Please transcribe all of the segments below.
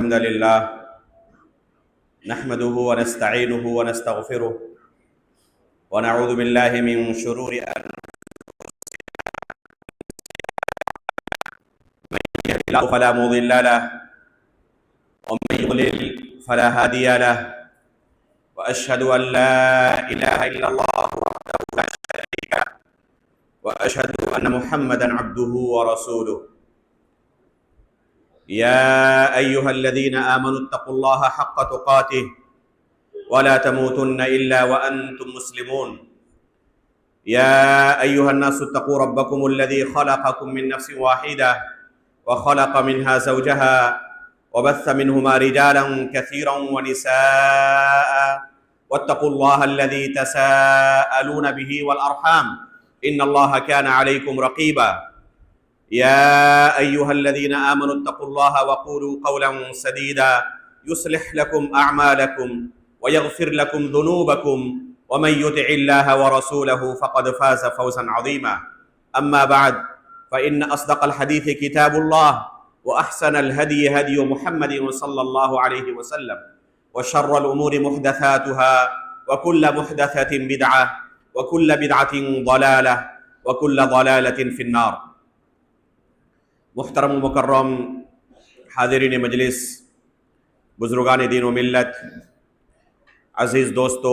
الحمد لله نحمده ونستعينه ونستغفره ونعوذ بالله من شرور أنفسنا فلا مضل له ومن يضلل فلا هادي له وأشهد أن لا إله إلا الله وحده لا شريك له وأشهد أن محمدا عبده ورسوله يا أيها الذين آمنوا اتقوا الله حق تقاته ولا تموتن إلا وأنتم مسلمون يا أيها الناس اتقوا ربكم الذي خلقكم من نفس واحدة وخلق منها زوجها وبث منهما رجالا كثيرا ونساء واتقوا الله الذي تساءلون به والأرحام إن الله كان عليكم رقيبا يا أيها الذين آمنوا اتقوا الله وقولوا قولا سديدا يصلح لكم أعمالكم ويغفر لكم ذنوبكم ومن يطع الله ورسوله فقد فاز فوزا عظيما أما بعد فإن أصدق الحديث كتاب الله وأحسن الهدي هدي محمد صلى الله عليه وسلم وشر الأمور محدثاتها وكل محدثة بدعة وكل بدعة ضلالة وكل ضلالة في النار. محترم و مکرم حاضرین مجلس، بزرگان دین و ملت، عزیز دوستو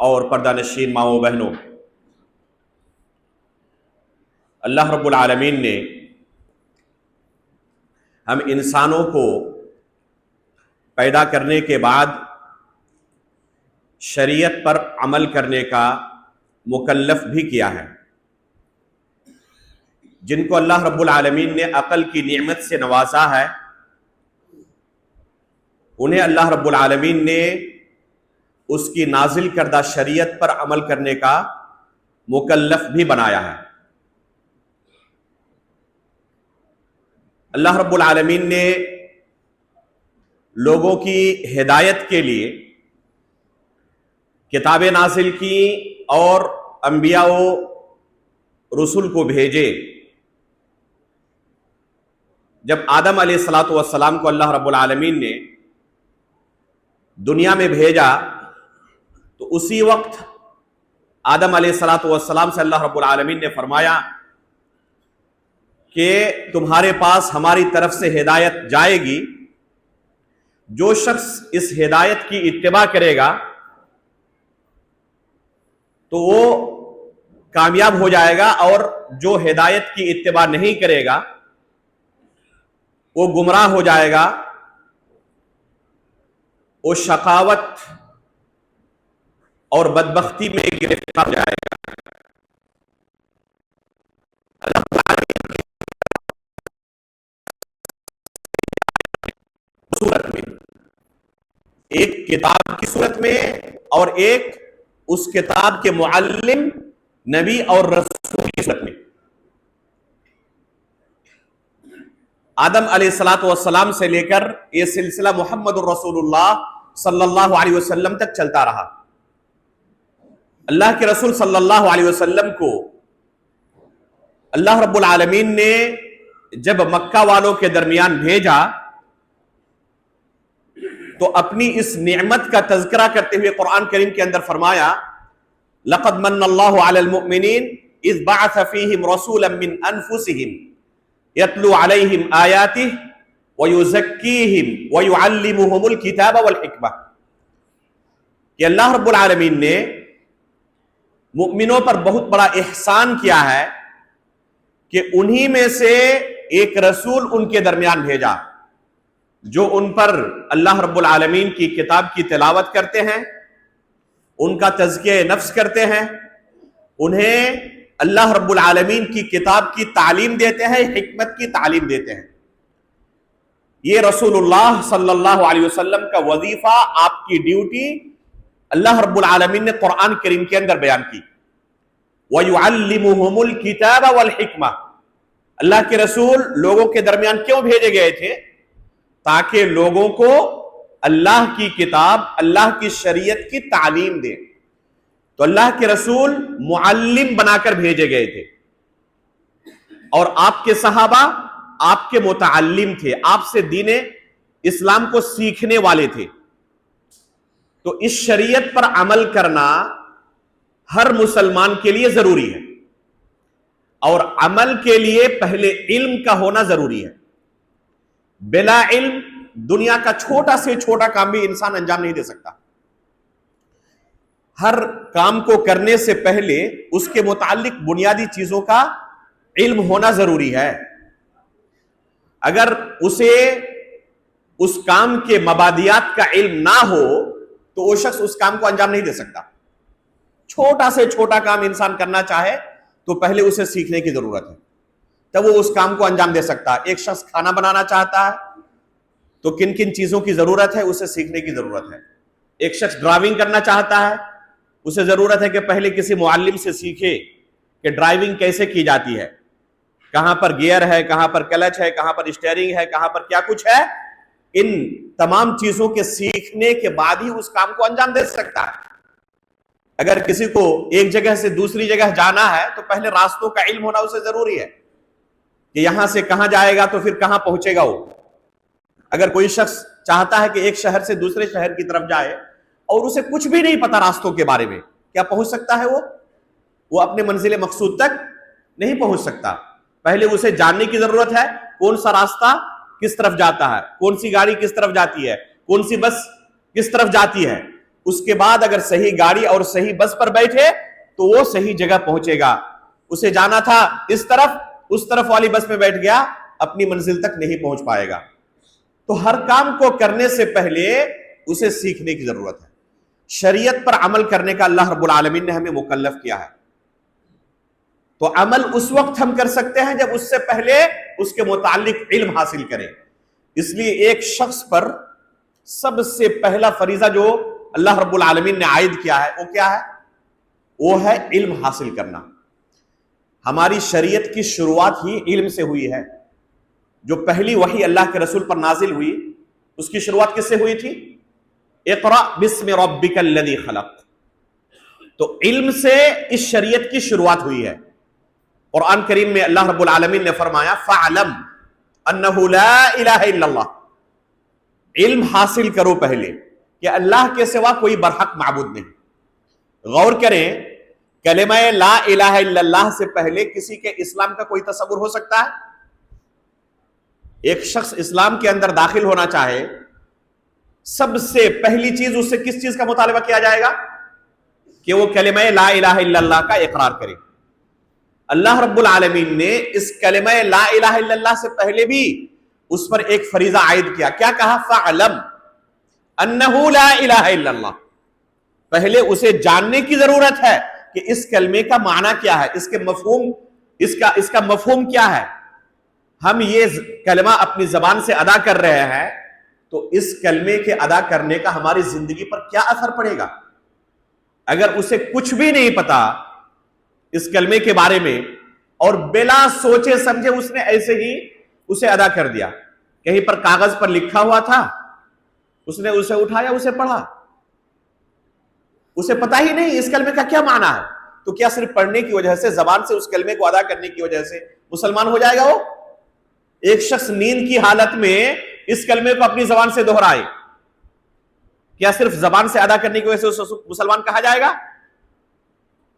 اور پردہ نشین ماؤں بہنوں، اللہ رب العالمین نے ہم انسانوں کو پیدا کرنے کے بعد شریعت پر عمل کرنے کا مکلف بھی کیا ہے. جن کو اللہ رب العالمین نے عقل کی نعمت سے نوازا ہے، انہیں اللہ رب العالمین نے اس کی نازل کردہ شریعت پر عمل کرنے کا مکلف بھی بنایا ہے. اللہ رب العالمین نے لوگوں کی ہدایت کے لیے کتابیں نازل کی اور انبیاء و رسول کو بھیجے. جب آدم علیہ السلام کو اللہ رب العالمین نے دنیا میں بھیجا تو اسی وقت آدم علیہ السلام سے اللہ رب العالمین نے فرمایا کہ تمہارے پاس ہماری طرف سے ہدایت جائے گی، جو شخص اس ہدایت کی اتباع کرے گا تو وہ کامیاب ہو جائے گا، اور جو ہدایت کی اتباع نہیں کرے گا وہ گمراہ ہو جائے گا، وہ شقاوت اور بدبختی میں گرفتار ہو جائے گا. اللہ صورت میں، ایک کتاب کی صورت میں اور ایک اس کتاب کے معلم نبی اور رسول کی صورت میں. آدم علیہ السلام سے لے کر یہ سلسلہ محمد الرسول اللہ صلی اللہ علیہ وسلم تک چلتا رہا. اللہ کے رسول صلی اللہ علیہ وسلم کو اللہ رب العالمین نے جب مکہ والوں کے درمیان بھیجا تو اپنی اس نعمت کا تذکرہ کرتے ہوئے قرآن کریم کے اندر فرمایا لَقَدْ مَنَّ اللَّهُ عَلَى الْمُؤْمِنِينَ إِذْ بَعَثَ فِيهِمْ رَسُولًا مِّنْ أَنفُسِهِمْ يَتْلُو عَلَيْهِمْ آيَاتِهِ وَيُزَكِّيهِمْ وَيُعَلِّمُهُمُ الْكِتَابَ وَالْحِكْمَةَ کہ اللہ رب العالمین نے مؤمنوں پر بہت بڑا احسان کیا ہے کہ انہی میں سے ایک رسول ان کے درمیان بھیجا جو ان پر اللہ رب العالمین کی کتاب کی تلاوت کرتے ہیں، ان کا تزکیہ نفس کرتے ہیں، انہیں اللہ رب العالمین کی کتاب کی تعلیم دیتے ہیں، حکمت کی تعلیم دیتے ہیں. یہ رسول اللہ صلی اللہ علیہ وسلم کا وظیفہ، آپ کی ڈیوٹی اللہ رب العالمین نے قرآن کریم کے اندر بیان کی. وَيُعَلِّمُهُمُ الْكِتَابَ وَالْحِكْمَةَ اللہ کے رسول لوگوں کے درمیان کیوں بھیجے گئے تھے؟ تاکہ لوگوں کو اللہ کی کتاب، اللہ کی شریعت کی تعلیم دے. تو اللہ کے رسول معلم بنا کر بھیجے گئے تھے، اور آپ کے صحابہ آپ کے متعلم تھے، آپ سے دین اسلام کو سیکھنے والے تھے. تو اس شریعت پر عمل کرنا ہر مسلمان کے لیے ضروری ہے، اور عمل کے لیے پہلے علم کا ہونا ضروری ہے. بلا علم دنیا کا چھوٹا سے چھوٹا کام بھی انسان انجام نہیں دے سکتا. ہر کام کو کرنے سے پہلے اس کے متعلق بنیادی چیزوں کا علم ہونا ضروری ہے. اگر اسے اس کام کے مبادیات کا علم نہ ہو تو وہ شخص اس کام کو انجام نہیں دے سکتا. چھوٹا سے چھوٹا کام انسان کرنا چاہے تو پہلے اسے سیکھنے کی ضرورت ہے، تب وہ اس کام کو انجام دے سکتا ہے. ایک شخص کھانا بنانا چاہتا ہے تو کن کن چیزوں کی ضرورت ہے، اسے سیکھنے کی ضرورت ہے. ایک شخص ڈرائیونگ کرنا چاہتا ہے، اسے ضرورت ہے کہ پہلے کسی معلم سے سیکھے کہ ڈرائیونگ کیسے کی جاتی ہے، کہاں پر گیئر ہے، کہاں پر کلچ ہے، کہاں پر اسٹیئرنگ ہے، کہاں پر کیا کچھ ہے. ان تمام چیزوں کے سیکھنے کے بعد ہی اس کام کو انجام دے سکتا ہے. اگر کسی کو ایک جگہ سے دوسری جگہ جانا ہے تو پہلے راستوں کا علم ہونا اسے ضروری ہے کہ یہاں سے کہاں جائے گا تو پھر کہاں پہنچے گا وہ. اگر کوئی شخص چاہتا ہے کہ ایک شہر سے دوسرے شہر کی طرف جائے اور اسے کچھ بھی نہیں پتا راستوں کے بارے میں، کیا پہنچ سکتا ہے؟ وہ اپنے منزل مقصود تک نہیں پہنچ سکتا. پہلے اسے جاننے کی ضرورت ہے کون سا راستہ کس طرف جاتا ہے، کون سی گاڑی کس طرف جاتی ہے، کون سی بس کس طرف جاتی ہے. اس کے بعد اگر صحیح گاڑی اور صحیح بس پر بیٹھے تو وہ صحیح جگہ پہنچے گا. اسے جانا تھا اس طرف والی بس میں بیٹھ گیا، اپنی منزل تک نہیں پہنچ پائے گا. تو ہر کام کو کرنے سے پہلے اسے سیکھنے کی ضرورت ہے. شریعت پر عمل کرنے کا اللہ رب العالمین نے ہمیں مکلف کیا ہے. تو عمل اس وقت ہم کر سکتے ہیں جب اس سے پہلے اس کے متعلق علم حاصل کریں. اس لیے ایک شخص پر سب سے پہلا فریضہ جو اللہ رب العالمین نے عائد کیا ہے وہ کیا ہے؟ وہ ہے علم حاصل کرنا. ہماری شریعت کی شروعات ہی علم سے ہوئی ہے. جو پہلی وحی اللہ کے رسول پر نازل ہوئی اس کی شروعات کس سے ہوئی تھی؟ اقرأ بسم ربک الذی خلق. تو علم سے اس شریعت کی شروعات ہوئی ہے. قرآن کریم میں اللہ رب العالمین نے فرمایا فَعْلَمْ أَنَّهُ لَا إِلَهَ إِلَّا اللَّهُ. علم حاصل کرو پہلے کہ اللہ کے سوا کوئی برحق معبود نہیں. غور کریں، کلمہ لا الہ الا اللہ سے پہلے کسی کے اسلام کا کوئی تصور ہو سکتا ہے؟ ایک شخص اسلام کے اندر داخل ہونا چاہے، سب سے پہلی چیز اس سے کس چیز کا مطالبہ کیا جائے گا؟ کہ وہ کلمہ لا الہ الا اللہ کا اقرار کرے. اللہ رب العالمین نے اس کلمہ لا الہ الا اللہ سے پہلے بھی اس پر ایک فریضہ عائد کیا. کیا کہا؟ فَعْلَمْ أَنَّهُ لَا إِلَهَ إِلَّا اللَّهُ. پہلے اسے جاننے کی ضرورت ہے کہ اس کلمے کا معنی کیا ہے، اس کا مفہوم کیا ہے. ہم یہ کلمہ اپنی زبان سے ادا کر رہے ہیں تو اس کلمے کے ادا کرنے کا ہماری زندگی پر کیا اثر پڑے گا؟ اگر اسے کچھ بھی نہیں پتا اس کلمے کے بارے میں اور بلا سوچے سمجھے اس نے ایسے ہی اسے ادا کر دیا، کہیں پر کاغذ پر لکھا ہوا تھا، اس نے اسے اٹھایا، اسے پڑھا، اسے پتا ہی نہیں اس کلمے کا کیا معنی ہے، تو کیا صرف پڑھنے کی وجہ سے، زبان سے اس کلمے کو ادا کرنے کی وجہ سے مسلمان ہو جائے گا وہ؟ ایک شخص نیند کی حالت میں اس کلمے کو اپنی زبان سے دہرائے، کیا صرف زبان سے ادا کرنے کی وجہ سے اسے مسلمان کہا جائے گا؟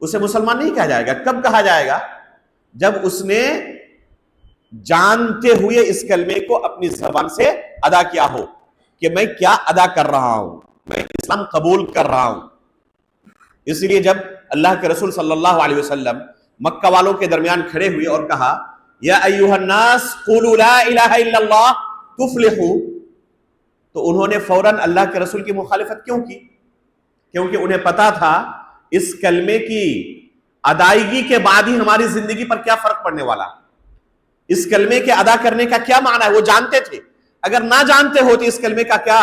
اسے مسلمان نہیں کہا جائے گا. کب کہا جائے گا؟ جب اس نے جانتے ہوئے اس کلمے کو اپنی زبان سے ادا کیا ہو کہ میں کیا ادا کر رہا ہوں، میں اسلام قبول کر رہا ہوں. اس لیے جب اللہ کے رسول صلی اللہ علیہ وسلم مکہ والوں کے درمیان کھڑے ہوئے اور کہا یا ایھا الناس قولوا لا الہ الا اللہ تفلحوا، تو انہوں نے فوراً اللہ کے رسول کی مخالفت کیوں کی؟ کیونکہ انہیں پتا تھا اس کلمے کی ادائیگی کے بعد ہی ہماری زندگی پر کیا فرق پڑنے والا، اس کلمے کے ادا کرنے کا کیا معنی ہے. وہ جانتے تھے. اگر نہ جانتے ہوتے اس کلمے کا کیا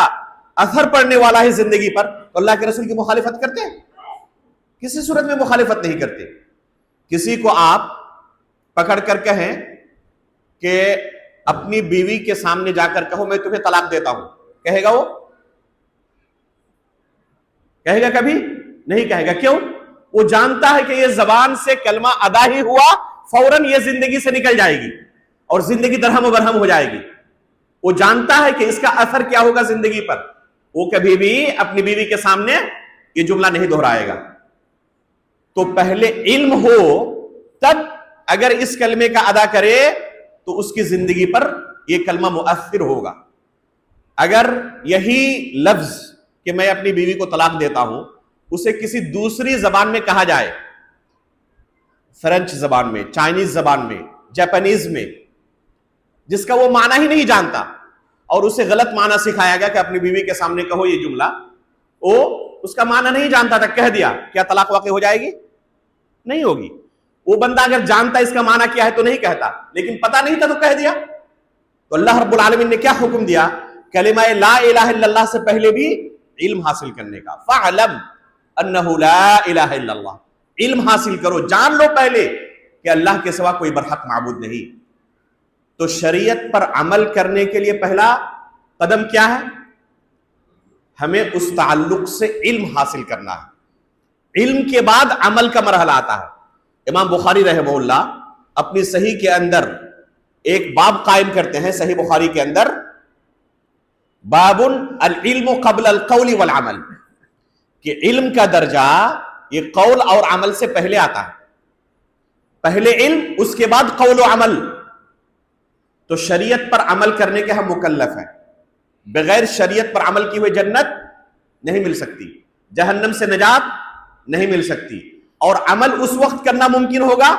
اثر پڑنے والا ہے زندگی پر تو اللہ کے رسول کی مخالفت کرتے؟ کسی صورت میں مخالفت نہیں کرتے. کسی کو آپ پکڑ کر کہیں کہ اپنی بیوی کے سامنے جا کر کہو میں تمہیں طلاق دیتا ہوں، کہے گا وہ؟ کہے گا؟ کبھی نہیں کہے گا. کیوں؟ وہ جانتا ہے کہ یہ زبان سے کلمہ ادا ہی ہوا، فوراً یہ زندگی سے نکل جائے گی اور زندگی درہم و برہم ہو جائے گی. وہ جانتا ہے کہ اس کا اثر کیا ہوگا زندگی پر، وہ کبھی بھی اپنی بیوی کے سامنے یہ جملہ نہیں دہرائے گا۔ تو پہلے علم ہو، تب اگر اس کلمے کا ادا کرے تو اس کی زندگی پر یہ کلمہ مؤثر ہوگا۔ اگر یہی لفظ کہ میں اپنی بیوی کو طلاق دیتا ہوں اسے کسی دوسری زبان میں کہا جائے، فرنچ زبان میں، چائنیز زبان میں، جاپانیز میں، جس کا وہ معنی ہی نہیں جانتا، اور اسے غلط معنی سکھایا گیا کہ اپنی بیوی کے سامنے کہو یہ جملہ، وہ اس کا معنی نہیں جانتا تھا، کہہ دیا، کیا طلاق واقع ہو جائے گی؟ نہیں ہوگی۔ وہ بندہ اگر جانتا اس کا معنی کیا ہے تو نہیں کہتا، لیکن پتہ نہیں تھا تو کہہ دیا۔ تو اللہ رب العالمین نے کیا حکم دیا؟ کلمہ لا الہ الا اللہ سے پہلے بھی علم حاصل کرنے کا۔ فَعْلَمْ أَنَّهُ لَا إِلَهَ إِلَّا اللَّهُ، علم حاصل کرو، جان لو پہلے کہ اللہ کے سوا کوئی برحق معبود نہیں۔ تو شریعت پر عمل کرنے کے لیے پہلا قدم کیا ہے؟ ہمیں اس تعلق سے علم حاصل کرنا ہے۔ علم کے بعد عمل کا مرحلہ آتا ہے۔ امام بخاری رحمہ اللہ اپنی صحیح کے اندر ایک باب قائم کرتے ہیں، صحیح بخاری کے اندر، باب العلم قبل القول والعمل، کہ علم کا درجہ یہ قول اور عمل سے پہلے آتا ہے۔ پہلے علم، اس کے بعد قول و عمل۔ تو شریعت پر عمل کرنے کے ہم مکلف ہیں۔ بغیر شریعت پر عمل کی ہوئے جنت نہیں مل سکتی، جہنم سے نجات نہیں مل سکتی، اور عمل اس وقت کرنا ممکن ہوگا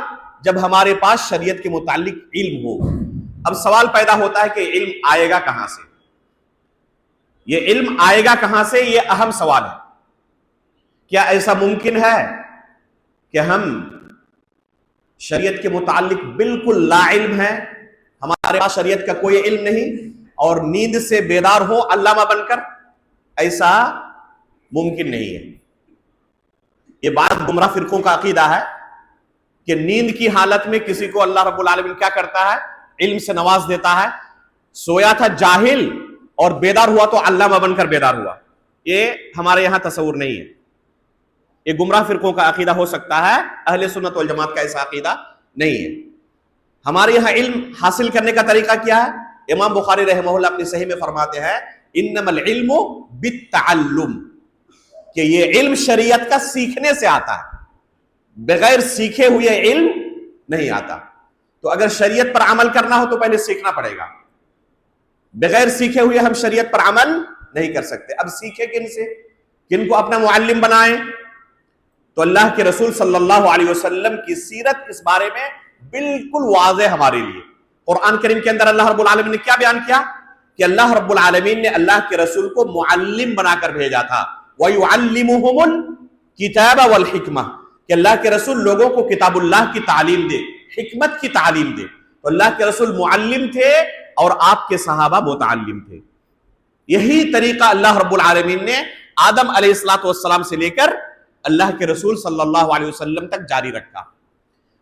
جب ہمارے پاس شریعت کے متعلق علم ہو۔ اب سوال پیدا ہوتا ہے کہ علم آئے گا کہاں سے؟ یہ علم آئے گا کہاں سے؟ یہ اہم سوال ہے۔ کیا ایسا ممکن ہے کہ ہم شریعت کے متعلق بالکل لا علم ہیں، ہمارے پاس شریعت کا کوئی علم نہیں، اور نیند سے بیدار ہو علامہ بن کر؟ ایسا ممکن نہیں ہے۔ یہ بات گمراہ فرقوں کا عقیدہ ہے کہ نیند کی حالت میں کسی کو اللہ رب العالمین کیا کرتا ہے؟ علم سے نواز دیتا ہے۔ سویا تھا جاہل اور بیدار ہوا تو علامہ بن کر بیدار ہوا۔ یہ ہمارے یہاں تصور نہیں ہے۔ یہ گمراہ فرقوں کا عقیدہ ہو سکتا ہے، اہل سنت والجماعت کا ایسا عقیدہ نہیں ہے۔ ہمارے یہاں علم حاصل کرنے کا طریقہ کیا ہے؟ امام بخاری رحمہ اللہ اپنی صحیح میں فرماتے ہیں انما العلم بالتعلم، کہ یہ علم شریعت کا سیکھنے سے آتا ہے، بغیر سیکھے ہوئے علم نہیں آتا۔ تو اگر شریعت پر عمل کرنا ہو تو پہلے سیکھنا پڑے گا، بغیر سیکھے ہوئے ہم شریعت پر عمل نہیں کر سکتے۔ اب سیکھے کن سے؟ کن کو اپنا معلم بنائیں؟ تو اللہ کے رسول صلی اللہ علیہ وسلم کی سیرت اس بارے میں بالکل واضح ہمارے لیے۔ قرآن کریم کے اندر اللہ رب العالمین نے کیا بیان کیا کہ اللہ رب العالمین نے اللہ کے رسول کو معلم بنا کر بھیجا تھا۔ وَيُعَلِّمُهُمُ الْكِتَابَ وَالْحِكْمَةَ، کہ اللہ کے رسول لوگوں کو کتاب اللہ کی تعلیم دے، حکمت کی تعلیم دے۔ تو اللہ کے رسول معلم تھے اور آپ کے صحابہ متعلم تھے۔ یہی طریقہ اللہ رب العالمین نے آدم علیہ السلام سے لے کر اللہ کے رسول صلی اللہ علیہ وسلم تک جاری رکھا۔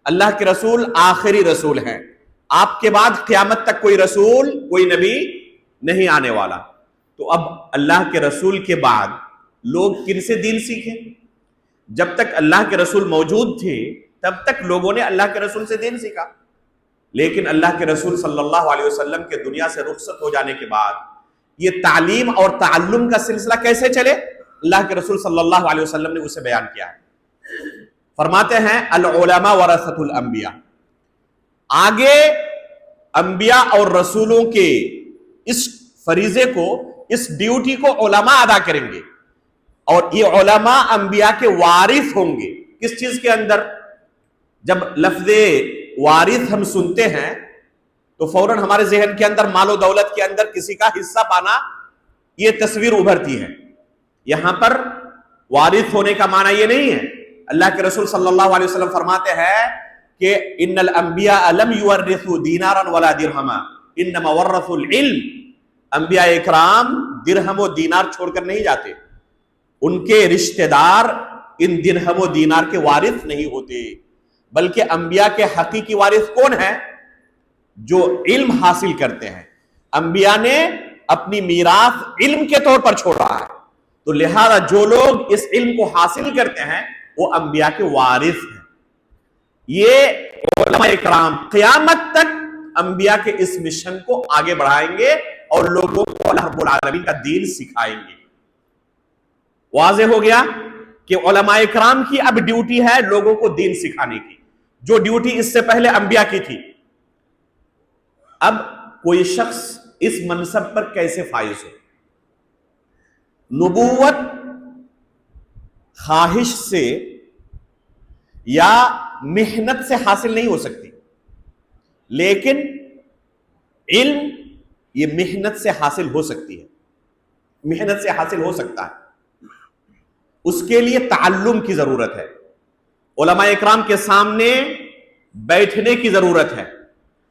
اللہ کے رسول آخری رسول ہیں، آپ کے بعد قیامت تک کوئی رسول، کوئی نبی نہیں آنے والا۔ تو اب اللہ کے رسول کے بعد لوگ کن سے دین سیکھیں؟ جب تک اللہ کے رسول موجود تھے تب تک لوگوں نے اللہ کے رسول سے دین سیکھا، لیکن اللہ کے رسول صلی اللہ علیہ وسلم کے دنیا سے رخصت ہو جانے کے بعد یہ تعلیم اور تعلم کا سلسلہ کیسے چلے؟ اللہ کے رسول صلی اللہ علیہ وسلم نے اسے بیان کیا ہے۔ فرماتے ہیں العلماء ورثۃ الانبیاء، آگے انبیاء اور رسولوں کے اس فریضے کو، اس ڈیوٹی کو علماء ادا کریں گے، اور یہ علماء انبیاء کے وارث ہوں گے۔ کس چیز کے اندر؟ جب لفظ وارث ہم سنتے ہیں تو فوراً ہمارے ذہن کے اندر مال و دولت کے اندر کسی کا حصہ پانا، یہ تصویر ابھرتی ہے۔ یہاں پر وارث ہونے کا معنی یہ نہیں ہے۔ اللہ کے رسول صلی اللہ علیہ وسلم فرماتے ہیں کہ ان الانبیاء لم یورثوا دینارا ولا درہما انما ورثوا العلم، انبیاء اکرام درہم و دینار چھوڑ کر نہیں جاتے، ان کے رشتہ دار ان درہم و دینار کے وارث نہیں ہوتے، بلکہ انبیاء کے حقیقی وارث کون ہیں؟ جو علم حاصل کرتے ہیں۔ انبیاء نے اپنی میراث علم کے طور پر چھوڑا ہے، تو لہذا جو لوگ اس علم کو حاصل کرتے ہیں وہ انبیاء کے وارث ہیں۔ یہ علماء اکرام قیامت تک انبیاء کے اس مشن کو آگے بڑھائیں گے اور لوگوں کو اللہ رب العالمین کا دین سکھائیں گے۔ واضح ہو گیا کہ علماء اکرام کی اب ڈیوٹی ہے لوگوں کو دین سکھانے کی، جو ڈیوٹی اس سے پہلے انبیاء کی تھی۔ اب کوئی شخص اس منصب پر کیسے فائز ہو؟ نبوت خواہش سے یا محنت سے حاصل نہیں ہو سکتی، لیکن علم یہ محنت سے حاصل ہو سکتی ہے، محنت سے حاصل ہو سکتا ہے۔ اس کے لیے تعلم کی ضرورت ہے، علماء اکرام کے سامنے بیٹھنے کی ضرورت ہے،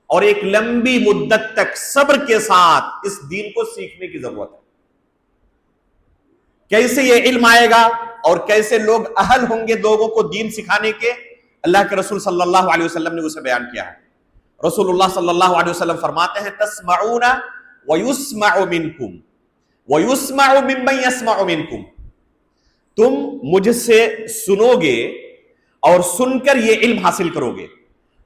اور ایک لمبی مدت تک صبر کے ساتھ اس دین کو سیکھنے کی ضرورت ہے۔ کیسے یہ علم آئے گا اور کیسے لوگ اہل ہوں گے لوگوں کو دین سکھانے کے؟ اللہ کے رسول صلی اللہ علیہ وسلم نے اسے بیان کیا ہے۔ رسول اللہ صلی اللہ علیہ وسلم فرماتے ہیں تسمعون ویسمع منکم ویسمع ممن یسمع منکم، تم مجھ سے سنو گے اور سن کر یہ علم حاصل کرو گے،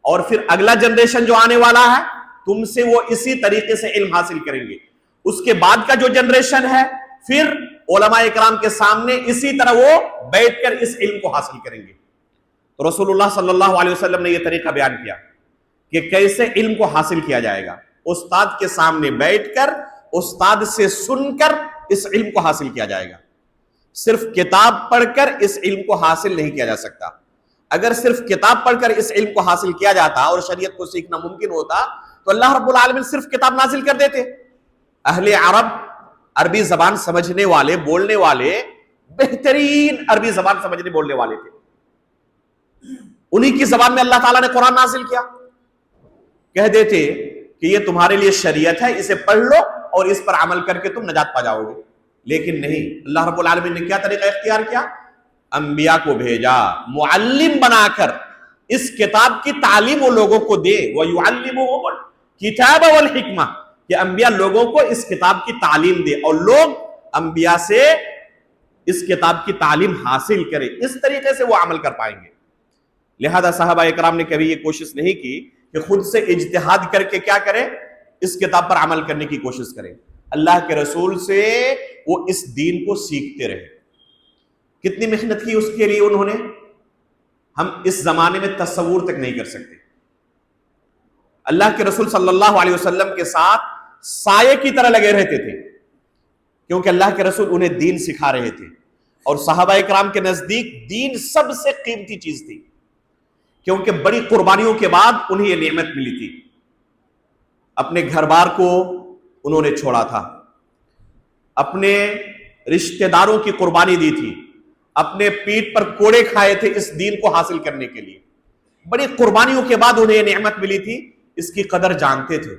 اور پھر اگلا جنریشن جو آنے والا ہے تم سے وہ اسی طریقے سے علم حاصل کریں گے۔ اس کے بعد کا جو جنریشن ہے پھر علماء اکرام کے سامنے اسی طرح وہ بیٹھ کر اس علم کو حاصل کریں گے۔ تو رسول اللہ صلی اللہ علیہ وسلم نے یہ طریقہ بیان کیا کہ کیسے علم کو حاصل کیا جائے گا۔ استاد کے سامنے بیٹھ کر استاد سے سن کر اس علم کو حاصل کیا جائے گا۔ صرف کتاب پڑھ کر اس علم کو حاصل نہیں کیا جا سکتا۔ اگر صرف کتاب پڑھ کر اس علم کو حاصل کیا جاتا اور شریعت کو سیکھنا ممکن ہوتا تو اللہ رب العالمین صرف کتاب نازل کر دیتے۔ اہل عرب عربی زبان سمجھنے والے، بولنے والے، بہترین عربی زبان سمجھنے بولنے والے تھے، انہی کی زبان میں اللہ تعالیٰ نے قرآن نازل کیا۔ کہہ دیتے کہ یہ تمہارے لیے شریعت ہے، اسے پڑھ لو اور اس پر عمل کر کے تم نجات پا جاؤ گے۔ لیکن نہیں، اللہ رب العالمین نے کیا طریقہ اختیار کیا؟ انبیاء کو بھیجا معلم بنا کر، اس کتاب کی تعلیم وہ لوگوں کو دے۔ وَيُعَلِّمُهُمُ الْكِتَابَ وَالْحِكْمَةَ، کہ انبیاء لوگوں کو اس کتاب کی تعلیم دے اور لوگ انبیاء سے اس کتاب کی تعلیم حاصل کرے، اس طریقے سے وہ عمل کر پائیں گے۔ لہذا صحابہ اکرام نے کبھی یہ کوشش نہیں کی کہ خود سے اجتہاد کر کے کیا کرے، اس کتاب پر عمل کرنے کی کوشش کرے۔ اللہ کے رسول سے وہ اس دین کو سیکھتے رہے۔ کتنی محنت کی اس کے لیے انہوں نے، ہم اس زمانے میں تصور تک نہیں کر سکتے۔ اللہ کے رسول صلی اللہ علیہ وسلم کے ساتھ سائے کی طرح لگے رہتے تھے، کیونکہ اللہ کے رسول انہیں دین سکھا رہے تھے، اور صحابہ اکرام کے نزدیک دین سب سے قیمتی چیز تھی، کیونکہ بڑی قربانیوں کے بعد انہیں یہ نعمت ملی تھی۔ اپنے گھر بار کو انہوں نے چھوڑا تھا، اپنے رشتہ داروں کی قربانی دی تھی، اپنے پیٹ پر کوڑے کھائے تھے اس دین کو حاصل کرنے کے لیے۔ بڑی قربانیوں کے بعد انہیں یہ نعمت ملی تھی، اس کی قدر جانتے تھے،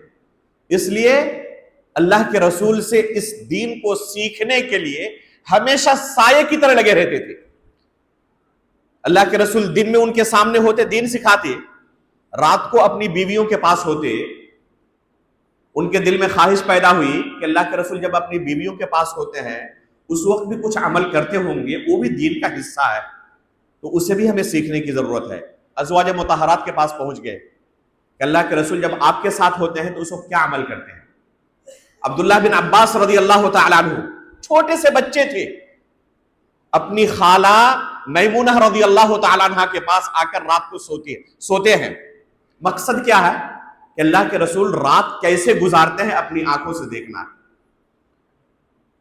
اس لیے اللہ کے رسول سے اس دین کو سیکھنے کے لیے ہمیشہ سائے کی طرح لگے رہتے تھے۔ اللہ کے رسول دن میں ان کے سامنے ہوتے، دین سکھاتے، رات کو اپنی بیویوں کے پاس ہوتے۔ ان کے دل میں خواہش پیدا ہوئی کہ اللہ کے رسول جب اپنی بیویوں کے پاس ہوتے ہیں اس وقت بھی کچھ عمل کرتے ہوں گے، وہ بھی دین کا حصہ ہے، تو اسے بھی ہمیں سیکھنے کی ضرورت ہے۔ ازواج مطہرات کے پاس پہنچ گئے کہ اللہ کے رسول جب آپ کے ساتھ ہوتے ہیں تو اس وقت کیا عمل کرتے ہیں؟ عبداللہ بن عباس رضی اللہ تعالیٰ عنہ چھوٹے سے بچے تھے، اپنی خالہ میمونہ رضی اللہ تعالیٰ عنہ کے پاس آ کر رات کو سوتے ہیں۔ مقصد کیا ہے کہ اللہ کے رسول رات کیسے گزارتے ہیں اپنی آنکھوں سے دیکھنا ہے۔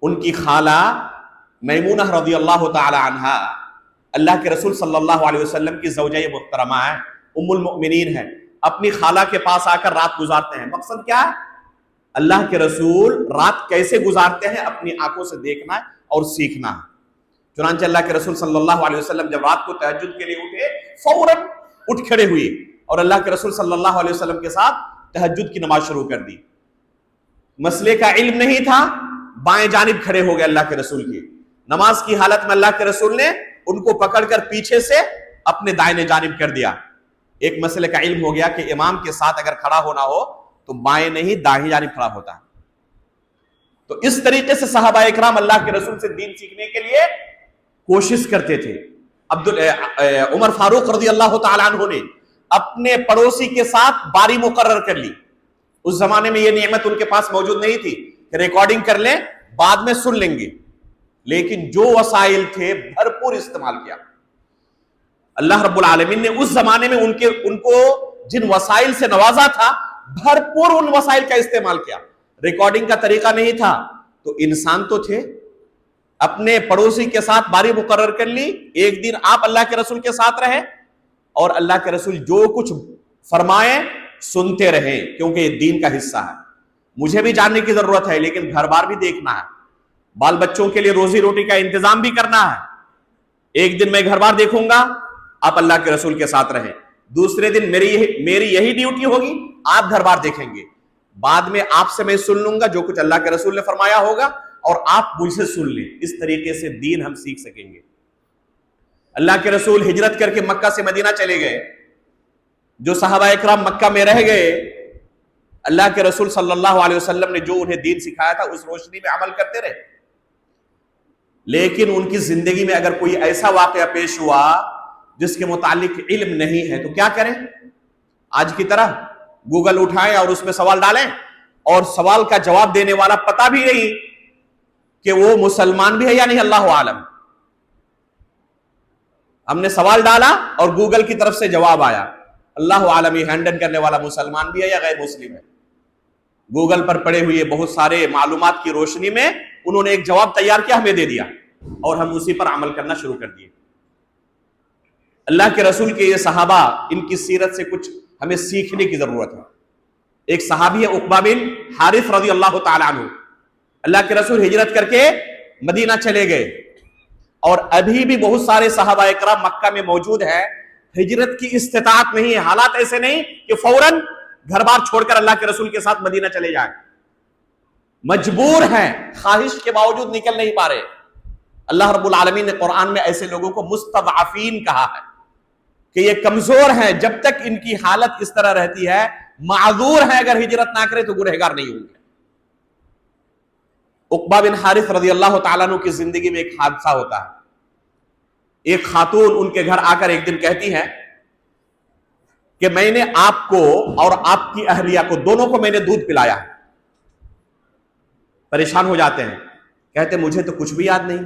ان کی خالہ میمونہ رضی اللہ تعالی عنہ اللہ کے رسول صلی اللہ علیہ وسلم کی زوجہ محترمہ ہے، ام المؤمنین ہے، اپنی خالہ کے پاس آ کر رات گزارتے ہیں۔ مقصد کیا ہے؟ اللہ کے رسول رات کیسے گزارتے ہیں اپنی آنکھوں سے دیکھنا ہے اور سیکھنا ہے۔ چنانچہ اللہ کے رسول صلی اللہ علیہ وسلم جب رات کو تہجد کے لیے اٹھے فوراً اٹھ کھڑے ہوئے اور اللہ کے رسول صلی اللہ علیہ وسلم کے ساتھ تہجد کی نماز شروع کر دی۔ مسئلے کا علم نہیں تھا، بائیں جانب کھڑے ہو گئے اللہ کے رسول کی نماز کی حالت میں۔ اللہ کے رسول نے ان کو پکڑ کر پیچھے سے اپنے دائیں جانب کر دیا۔ ایک مسئلے کا علم ہو گیا کہ امام کے ساتھ اگر کھڑا ہونا ہو تو بائیں نہیں دائیں جانب کھڑا ہوتا ہے۔ تو اس طریقے سے صحابہ اکرام اللہ کے رسول سے دین سیکھنے کے لیے کوشش کرتے تھے۔ عمر فاروق رضی اللہ تعالیٰ عنہ نے اپنے پڑوسی کے ساتھ باری مقرر کر لی۔ اس زمانے میں یہ نعمت ان کے پاس موجود نہیں تھی کہ ریکارڈنگ کر لیں بعد میں سن لیں گے، لیکن جو وسائل تھے بھرپور استعمال کیا۔ اللہ رب العالمین نے اس زمانے میں ان کو جن وسائل سے نوازا تھا بھرپور ان وسائل کا استعمال کیا۔ ریکارڈنگ کا طریقہ نہیں تھا تو انسان تو تھے، اپنے پڑوسی کے ساتھ باری مقرر کر لی، ایک دن آپ اللہ کے رسول کے ساتھ رہے اور اللہ کے رسول جو کچھ فرمائے سنتے رہے، کیونکہ یہ دین کا حصہ ہے۔ مجھے بھی جاننے کی ضرورت ہے، لیکن گھر بار بھی دیکھنا ہے، بال بچوں کے لیے روزی روٹی کا انتظام بھی کرنا ہے۔ ایک دن میں گھر بار دیکھوں گا، آپ اللہ کے رسول کے ساتھ رہیں، دوسرے دن میری یہی ڈیوٹی ہوگی، آپ گھر بار دیکھیں گے، بعد میں آپ سے میں سن لوں گا جو کچھ اللہ کے رسول نے فرمایا ہوگا اور آپ مجھ سے سن لیں۔ اس طریقے سے دین ہم سیکھ سکیں گے۔ اللہ کے رسول ہجرت کر کے مکہ سے مدینہ چلے گئے، جو صحابہ اکرام مکہ میں رہ گئے، اللہ کے رسول صلی اللہ علیہ وسلم نے جو انہیں دین سکھایا تھا اس روشنی میں عمل کرتے رہے، لیکن ان کی زندگی میں اگر کوئی ایسا واقعہ پیش ہوا جس کے متعلق علم نہیں ہے تو کیا کریں؟ آج کی طرح گوگل اٹھائیں اور اس میں سوال ڈالیں اور سوال کا جواب دینے والا پتہ بھی نہیں کہ وہ مسلمان بھی ہے یا نہیں، اللہ عالم۔ ہم نے سوال ڈالا اور گوگل کی طرف سے جواب آیا، اللہ عالم یہ ہینڈل کرنے والا مسلمان بھی ہے یا غیر مسلم ہے۔ گوگل پر پڑے ہوئے بہت سارے معلومات کی روشنی میں انہوں نے ایک جواب تیار کیا، ہمیں دے دیا اور ہم اسی پر عمل کرنا شروع کر دیے۔ اللہ کے رسول کے یہ صحابہ، ان کی سیرت سے کچھ ہمیں سیکھنے کی ضرورت ہے۔ ایک صحابی ہے عقبہ بن حارث رضی اللہ تعالی عنہ، اللہ کے رسول ہجرت کر کے مدینہ چلے گئے اور ابھی بھی بہت سارے صحابہ اکرام مکہ میں موجود ہیں، ہجرت کی استطاعت نہیں ہے، حالات ایسے نہیں کہ فوراً گھر بار چھوڑ کر اللہ کے رسول کے ساتھ مدینہ چلے جائیں، مجبور ہیں، خواہش کے باوجود نکل نہیں پا رہے۔ اللہ رب العالمین نے قرآن میں ایسے لوگوں کو مستضعفین کہا ہے کہ یہ کمزور ہیں، جب تک ان کی حالت اس طرح رہتی ہے معذور ہیں، اگر ہجرت نہ کرے تو گنہگار نہیں ہوں گے۔ عقبہ بن حارث رضی اللہ تعالیٰ عنہ کی زندگی میں ایک حادثہ ہوتا ہے۔ ایک خاتون ان کے گھر آ کر ایک دن کہتی ہے کہ میں نے آپ کو اور آپ کی اہلیہ کو دونوں کو میں نے دودھ پلایا ہے۔ پریشان ہو جاتے ہیں، کہتے مجھے تو کچھ بھی یاد نہیں،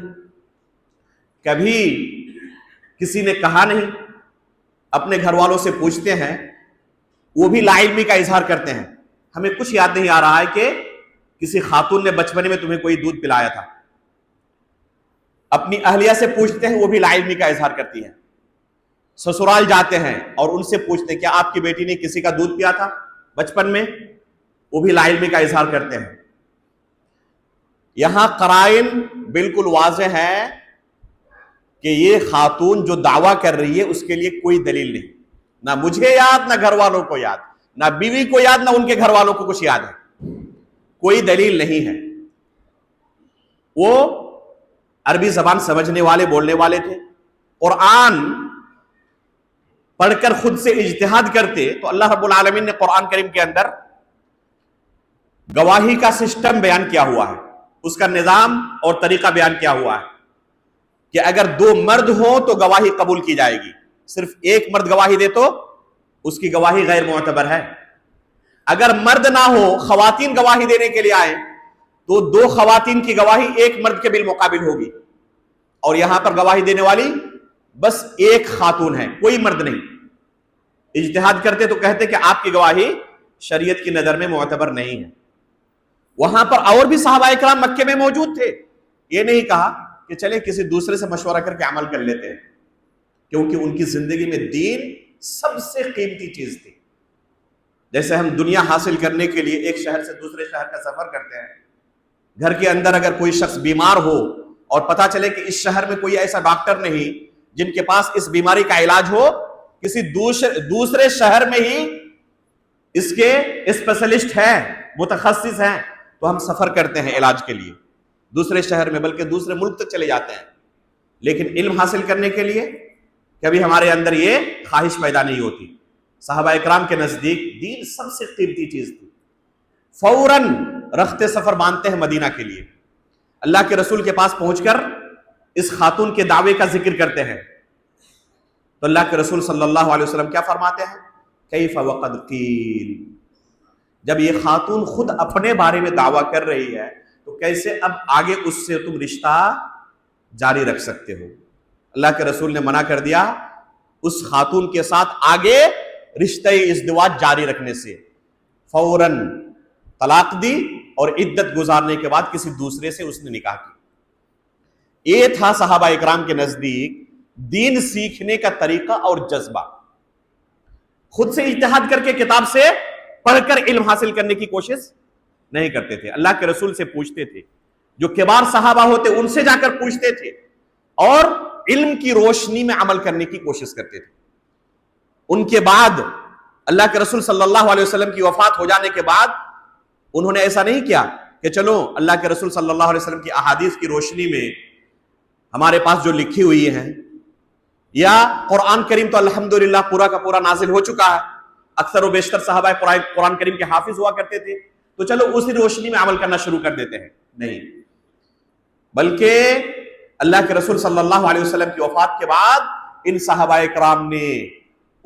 کبھی کسی نے کہا نہیں۔ اپنے گھر والوں سے پوچھتے ہیں، وہ بھی لا علمی کا اظہار کرتے ہیں، ہمیں کچھ یاد نہیں آ رہا ہے کہ کسی خاتون نے بچپنے میں تمہیں کوئی دودھ پلایا تھا۔ اپنی اہلیہ سے پوچھتے ہیں، وہ بھی لا علمی کا اظہار کرتی ہیں۔ سسرال جاتے ہیں اور ان سے پوچھتے ہیں کیا آپ کی بیٹی نے کسی کا دودھ پیا تھا بچپن میں، وہ بھی لا علمی کا اظہار کرتے ہیں۔ یہاں قرائن بالکل واضح ہے کہ یہ خاتون جو دعویٰ کر رہی ہے اس کے لیے کوئی دلیل نہیں، نہ مجھے یاد، نہ گھر والوں کو یاد، نہ بیوی کو یاد، نہ ان کے گھر والوں کو کچھ یاد ہے، کوئی دلیل نہیں ہے۔ وہ عربی زبان سمجھنے والے، بولنے والے تھے، قرآن پڑھ کر خود سے اجتہاد کرتے تو اللہ رب العالمین نے قرآن کریم کے اندر گواہی کا سسٹم بیان کیا ہوا ہے، اس کا نظام اور طریقہ بیان کیا ہوا ہے کہ اگر دو مرد ہوں تو گواہی قبول کی جائے گی، صرف ایک مرد گواہی دے تو اس کی گواہی غیر معتبر ہے۔ اگر مرد نہ ہو، خواتین گواہی دینے کے لیے آئے تو دو خواتین کی گواہی ایک مرد کے بالمقابل ہوگی، اور یہاں پر گواہی دینے والی بس ایک خاتون ہے، کوئی مرد نہیں۔ اجتہاد کرتے تو کہتے کہ آپ کی گواہی شریعت کی نظر میں معتبر نہیں ہے۔ وہاں پر اور بھی صحابہ اکرام مکے میں موجود تھے، یہ نہیں کہا کہ چلے کسی دوسرے سے مشورہ کر کے عمل کر لیتے ہیں، کیونکہ ان کی زندگی میں دین سب سے قیمتی چیز تھی۔ جیسے ہم دنیا حاصل کرنے کے لیے ایک شہر سے دوسرے شہر کا سفر کرتے ہیں، گھر کے اندر اگر کوئی شخص بیمار ہو اور پتا چلے کہ اس شہر میں کوئی ایسا ڈاکٹر نہیں جن کے پاس اس بیماری کا علاج ہو، کسی دوسرے شہر میں ہی اس کے اسپیشلسٹ ہیں، متخصص ہیں، تو ہم سفر کرتے ہیں علاج کے لیے دوسرے شہر میں، بلکہ دوسرے ملک تک چلے جاتے ہیں۔ لیکن علم حاصل کرنے کے لیے کبھی ہمارے اندر یہ خواہش پیدا نہیں ہوتی۔ صحابہ اکرام کے نزدیک دین سب سے قیمتی چیز تھی۔ فوراً رخت سفر باندھتے ہیں مدینہ کے لیے، اللہ کے رسول کے پاس پہنچ کر اس خاتون کے دعوے کا ذکر کرتے ہیں تو اللہ کے رسول صلی اللہ علیہ وسلم کیا فرماتے ہیں؟ کیف وقد قیل، جب یہ خاتون خود اپنے بارے میں دعویٰ کر رہی ہے تو کیسے اب آگے اس سے تم رشتہ جاری رکھ سکتے ہو؟ اللہ کے رسول نے منع کر دیا اس خاتون کے ساتھ آگے رشتہ ازدواج جاری رکھنے سے، فوراً طلاق دی اور عدت گزارنے کے بعد کسی دوسرے سے اس نے نکاح کی۔ یہ تھا صحابہ اکرام کے نزدیک دین سیکھنے کا طریقہ اور جذبہ۔ خود سے اجتہاد کر کے کتاب سے پڑھ کر علم حاصل کرنے کی کوشش نہیں کرتے تھے، اللہ کے رسول سے پوچھتے تھے، جو کبار صحابہ ہوتے ان سے جا کر پوچھتے تھے اور علم کی روشنی میں عمل کرنے کی کوشش کرتے تھے۔ ان کے بعد اللہ کے رسول صلی اللہ علیہ وسلم کی وفات ہو جانے کے بعد انہوں نے ایسا نہیں کیا کہ چلو اللہ کے رسول صلی اللہ علیہ وسلم کی احادیث کی روشنی میں ہمارے پاس جو لکھی ہوئی ہیں، یا قرآن کریم تو الحمدللہ پورا کا پورا نازل ہو چکا ہے، اکثر و بیشتر صحابہ قرآن کریم کے حافظ ہوا کرتے تھے، تو چلو اسی روشنی میں عمل کرنا شروع کر دیتے ہیں۔ نہیں، بلکہ اللہ کے رسول صلی اللہ علیہ وسلم کی وفات کے بعد ان صحابہ اکرام نے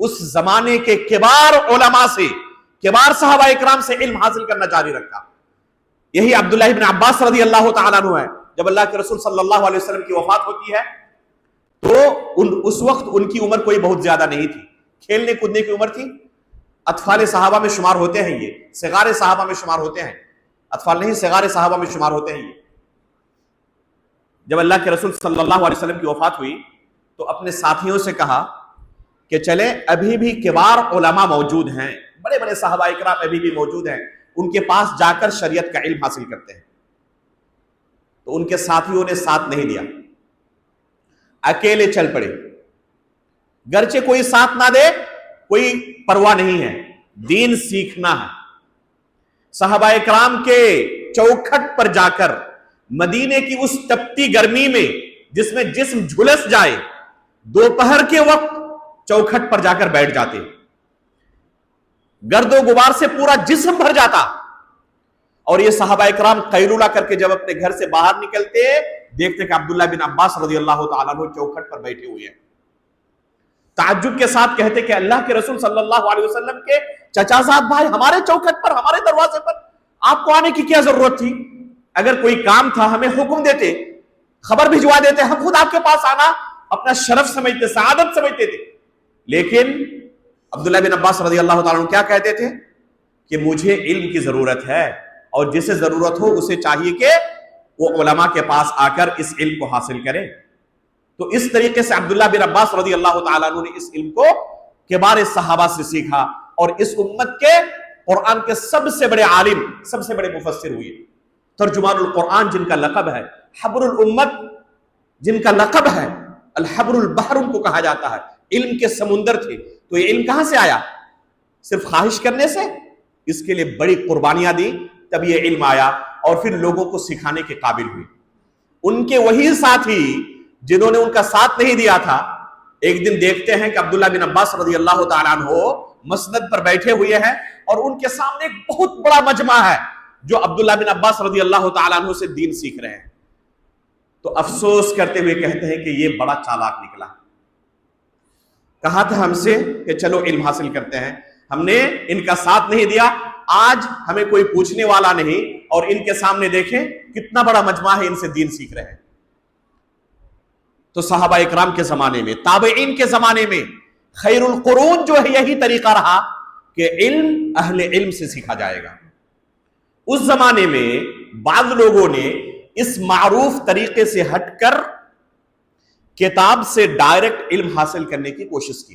اس زمانے کے کبار علماء سے، کبار صحابہ اکرام سے علم حاصل کرنا جاری رکھا۔ یہی عبداللہ ابن عباس رضی اللہ تعالیٰ عنہ ہے، جب اللہ کے رسول صلی اللہ علیہ وسلم کی وفات ہوتی ہے تو اس وقت ان کی عمر کوئی بہت زیادہ نہیں تھی، کھیلنے کودنے کی عمر تھی، اطفال صحابہ میں شمار ہوتے ہیں، یہ صغار صحابہ میں شمار ہوتے ہیں، اطفال نہیں صغار صحابہ میں شمار ہوتے ہیں۔ یہ جب اللہ کے رسول صلی اللہ علیہ وسلم کی وفات ہوئی تو اپنے ساتھیوں سے کہا کہ چلے ابھی بھی کبار علماء موجود ہیں، بڑے بڑے صحابہ اکرام ابھی بھی موجود ہیں، ان کے پاس جا کر شریعت کا علم حاصل کرتے ہیں۔ تو ان کے ساتھیوں نے ساتھ نہیں دیا، اکیلے چل پڑے، گرچہ کوئی ساتھ نہ دے کوئی پرواہ نہیں ہے، دین سیکھنا ہے۔ صحابہ اکرام کے چوکھٹ پر جا کر مدینے کی اس تپتی گرمی میں جس میں جسم جھلس جائے، دوپہر کے وقت چوکھٹ پر جا کر بیٹھ جاتے، گرد و غبار سے پورا جسم بھر جاتا، اور یہ صحابہ اکرام قیلولہ کر کے جب اپنے گھر سے باہر نکلتے دیکھتے کہ عبداللہ بن عباس رضی اللہ تعالیٰ عنہ چوکھٹ پر بیٹھے ہوئے ہیں۔ تعجب کے ساتھ کہتے کہ اللہ کے رسول صلی اللہ علیہ وسلم کے چچا زاد بھائی ہمارے چوکھٹ پر، ہمارے دروازے پر، آپ کو آنے کی کیا ضرورت تھی؟ اگر کوئی کام تھا ہمیں حکم دیتے، خبر بھجوا دیتے، ہم خود آپ کے پاس آنا اپنا شرف سمجھتے، سعادت سمجھتے تھے۔ لیکن عبداللہ بن عباس رضی اللہ تعالیٰ عنہ کیا کہتے تھے کہ مجھے علم کی ضرورت ہے، اور جسے ضرورت ہو اسے چاہیے کہ وہ علماء کے پاس آ کر اس علم کو حاصل کرے۔ تو اس طریقے سے عبداللہ بن عباس رضی اللہ تعالیٰ عنہ نے اس علم کو کبار صحابہ سے سیکھا، اور اس امت کے قرآن کے سب سے بڑے عالم، سب سے بڑے مفسر ہوئے، ترجمان القرآن جن کا لقب ہے، حبر الامت جن کا لقب ہے، الحبر البحر ان کو کہا جاتا ہے، علم کے سمندر تھے۔ تو یہ علم کہاں سے آیا؟ صرف خواہش کرنے سے؟ اس کے لیے بڑی قربانیاں دی، تب یہ علم آیا اور پھر لوگوں کو سکھانے کے قابل ہوئے۔ ان کے وہی ساتھی جنہوں نے ان کا ساتھ نہیں دیا تھا، ایک دن دیکھتے ہیں کہ عبداللہ بن عباس رضی اللہ تعالیٰ عنہ مسند پر بیٹھے ہوئے ہیں، اور ان کے سامنے ایک بہت بڑا مجمع ہے جو عبداللہ بن عباس رضی اللہ تعالیٰ عنہ سے دین سیکھ رہے ہیں۔ تو افسوس کرتے ہوئے کہتے ہیں کہ یہ بڑا چالاک نکلا، کہا تھا ہم سے کہ چلو علم حاصل کرتے ہیں، ہم نے ان کا ساتھ نہیں دیا، آج ہمیں کوئی پوچھنے والا نہیں، اور ان کے سامنے دیکھیں کتنا بڑا مجمع ہے، ان سے دین سیکھ رہے ہیں۔ تو صحابہ اکرام کے زمانے میں، تابعین کے زمانے میں خیر القرون جو ہے یہی طریقہ رہا کہ علم اہل علم سے سیکھا جائے گا۔ اس زمانے میں بعض لوگوں نے اس معروف طریقے سے ہٹ کر کتاب سے ڈائریکٹ علم حاصل کرنے کی کوشش کی،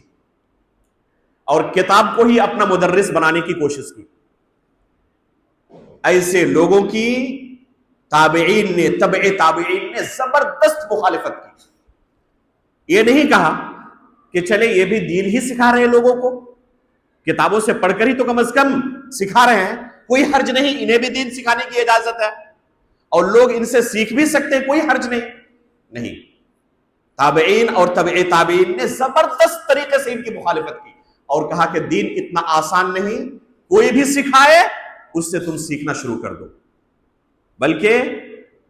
اور کتاب کو ہی اپنا مدرس بنانے کی کوشش کی۔ ایسے لوگوں کی تابعین نے، تبع تابعین نے زبردست مخالفت کی۔ یہ نہیں کہا کہ چلے یہ بھی دین ہی سکھا رہے ہیں لوگوں کو، کتابوں سے پڑھ کر ہی تو کم از کم سکھا رہے ہیں، کوئی حرج نہیں، انہیں بھی دین سکھانے کی اجازت ہے، اور لوگ ان سے سیکھ بھی سکتے ہیں، کوئی حرج نہیں۔ تابعین اور تبع تابعین نے زبردست طریقے سے ان کی مخالفت کی، اور کہا کہ دین اتنا آسان نہیں، کوئی بھی سکھائے اس سے تم سیکھنا شروع کر دو، بلکہ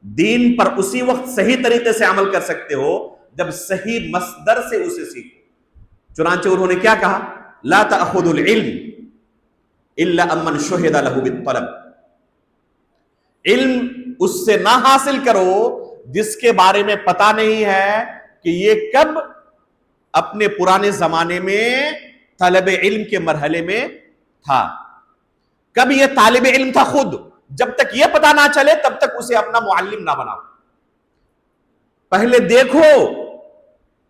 دین پر اسی وقت صحیح طریقے سے عمل کر سکتے ہو جب صحیح مصدر سے اسے سیکھو۔ چنانچہ انہوں نے کیا کہا؟ لا تأخذوا العلم الا امن شہد لہ بالطلب، علم اس سے نہ حاصل کرو جس کے بارے میں پتا نہیں ہے کہ یہ کب اپنے پرانے زمانے میں طلب علم کے مرحلے میں تھا، کب یہ طالب علم تھا خود. جب تک یہ پتا نہ چلے تب تک اسے اپنا معلم نہ بناؤ. پہلے دیکھو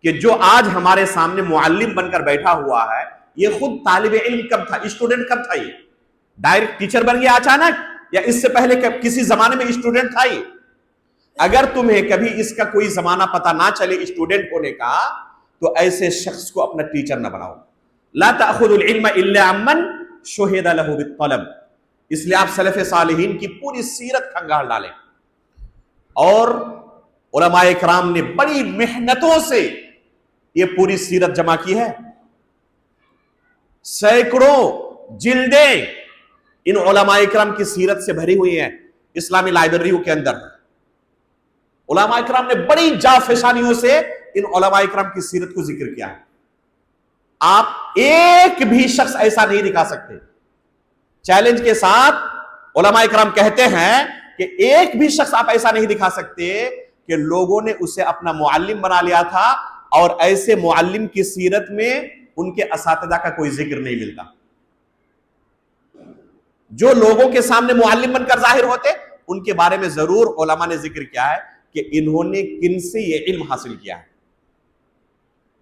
کہ جو آج ہمارے سامنے معلم بن کر بیٹھا ہوا ہے یہ خود طالب علم کب تھا، اسٹوڈنٹ کب تھا، یہ ڈائریکٹ ٹیچر بن گیا اچانک، یا اس سے پہلے کسی زمانے میں اسٹوڈنٹ تھا یہ؟ اگر تمہیں کبھی اس کا کوئی زمانہ پتا نہ چلے اسٹوڈنٹ ہونے کا تو ایسے شخص کو اپنا ٹیچر نہ بناؤ. لا تأخذ العلم الا عمن شہد لہ بالطلب. اس لیے آپ سلف صالحین کی پوری سیرت کھنگال ڈالیں، اور علماء اکرام نے بڑی محنتوں سے یہ پوری سیرت جمع کی ہے. سینکڑوں جلدیں ان علماء اکرام کی سیرت سے بھری ہوئی ہیں اسلامی لائبریریوں کے اندر. علماء اکرام نے بڑی جافشانیوں سے ان علماء اکرام کی سیرت کو ذکر کیا ہے. آپ ایک بھی شخص ایسا نہیں دکھا سکتے. چیلنج کے ساتھ علماء اکرام کہتے ہیں کہ ایک بھی شخص آپ ایسا نہیں دکھا سکتے کہ لوگوں نے اسے اپنا معلم بنا لیا تھا اور ایسے معلم کی سیرت میں ان کے اساتذہ کا کوئی ذکر نہیں ملتا. جو لوگوں کے سامنے معلم بن کر ظاہر ہوتے ان کے بارے میں ضرور علماء نے ذکر کیا ہے کہ انہوں نے کن سے یہ علم حاصل کیا ہے.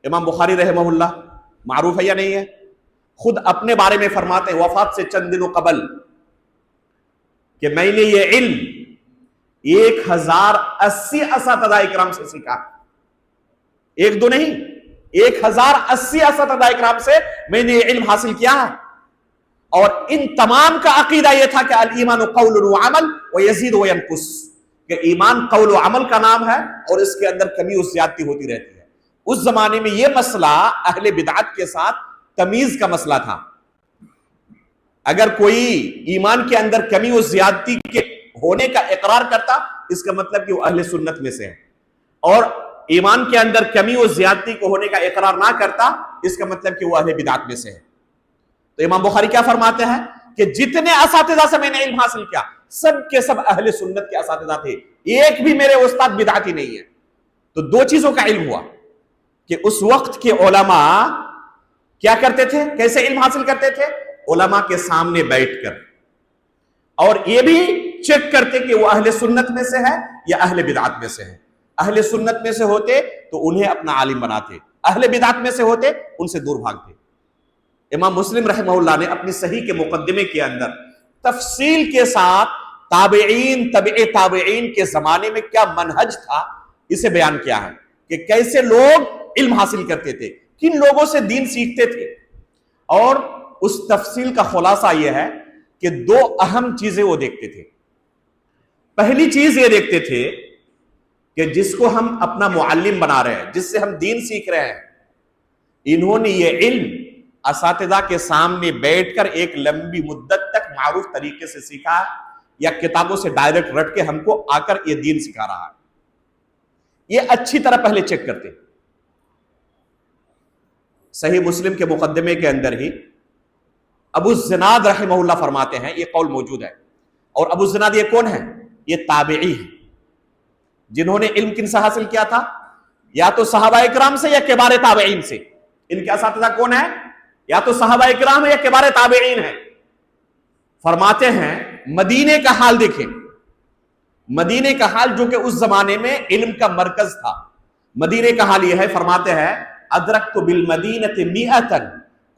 امام بخاری رحمہ اللہ معروف ہے یا نہیں ہے؟ خود اپنے بارے میں فرماتے ہیں وفات سے چند دنوں قبل کہ میں نے یہ علم 1080 اساتذہ اکرام سے سیکھا. ایک دو نہیں، 1080 اساتذہ اکرام سے میں نے یہ علم حاصل کیا ہے. اور ان تمام کا عقیدہ یہ تھا کہ الایمان قول و عمل ویزید وینقص، کہ ایمان قول و عمل کا نام ہے اور اس کے اندر کمی و زیادتی ہوتی رہتی ہے. اس زمانے میں یہ مسئلہ اہل بدعت کے ساتھ تمیز کا مسئلہ تھا. اگر کوئی ایمان کے اندر کمی و زیادتی کے ہونے کا اقرار کرتا اس کا مطلب کہ وہ اہل سنت میں سے ہے، اور ایمان کے اندر کمی و زیادتی کو ہونے کا اقرار نہ کرتا اس کا مطلب کہ وہ اہل بدعت میں سے ہے. تو امام بخاری کیا فرماتے ہیں کہ جتنے اساتذہ سے میں نے علم حاصل کیا سب کے سب اہل سنت کے اساتذہ تھے، ایک بھی میرے استاد بدعتی نہیں ہے. تو دو چیزوں کا علم ہوا کہ اس وقت کے علماء کیا کرتے تھے، کیسے علم حاصل کرتے تھے؟ علماء کے سامنے بیٹھ کر، اور یہ بھی چیک کرتے کہ وہ اہل سنت میں سے ہے یا اہل بدعت میں سے ہے. اہل سنت میں سے ہوتے تو انہیں اپنا عالم بناتے، اہل بدعت میں سے ہوتے ان سے دور بھاگتے. امام مسلم رحمہ اللہ نے اپنی صحیح کے مقدمے کے اندر تفصیل کے ساتھ تابعین تبع تابعین کے زمانے میں کیا منہج تھا اسے بیان کیا ہے کہ کیسے لوگ علم حاصل کرتے تھے، کن لوگوں سے دین سیکھتے تھے. اور اس تفصیل کا خلاصہ یہ ہے کہ دو اہم چیزیں وہ دیکھتے تھے. پہلی چیز یہ دیکھتے تھے کہ جس کو ہم اپنا معلم بنا رہے ہیں، جس سے ہم دین سیکھ رہے ہیں، انہوں نے یہ علم اساتذہ کے سامنے بیٹھ کر ایک لمبی مدت تک معروف طریقے سے سیکھا یا کتابوں سے ڈائریکٹ رٹ کے ہم کو آ کر یہ دین سکھا رہا ہے. یہ اچھی طرح پہلے چیک کرتے. صحیح مسلم کے مقدمے کے اندر ہی ابو الزناد رحمہ اللہ فرماتے ہیں، یہ قول موجود ہے. اور ابو الزناد یہ کون ہے؟ یہ تابعی ہے جنہوں نے علم کن سے حاصل کیا تھا؟ یا تو صحابہ اکرام سے یا کبار تابعین سے. ان کے اساتذہ کون ہیں؟ یا تو صحابہ اکرام ہے یا کبار تابعین ہیں. فرماتے ہیں مدینے کا حال دیکھیں، مدینے کا حال جو کہ اس زمانے میں علم کا مرکز تھا. مدینے کا حال یہ ہے، فرماتے ہیں ادرکت بالمدینۃ مئۃ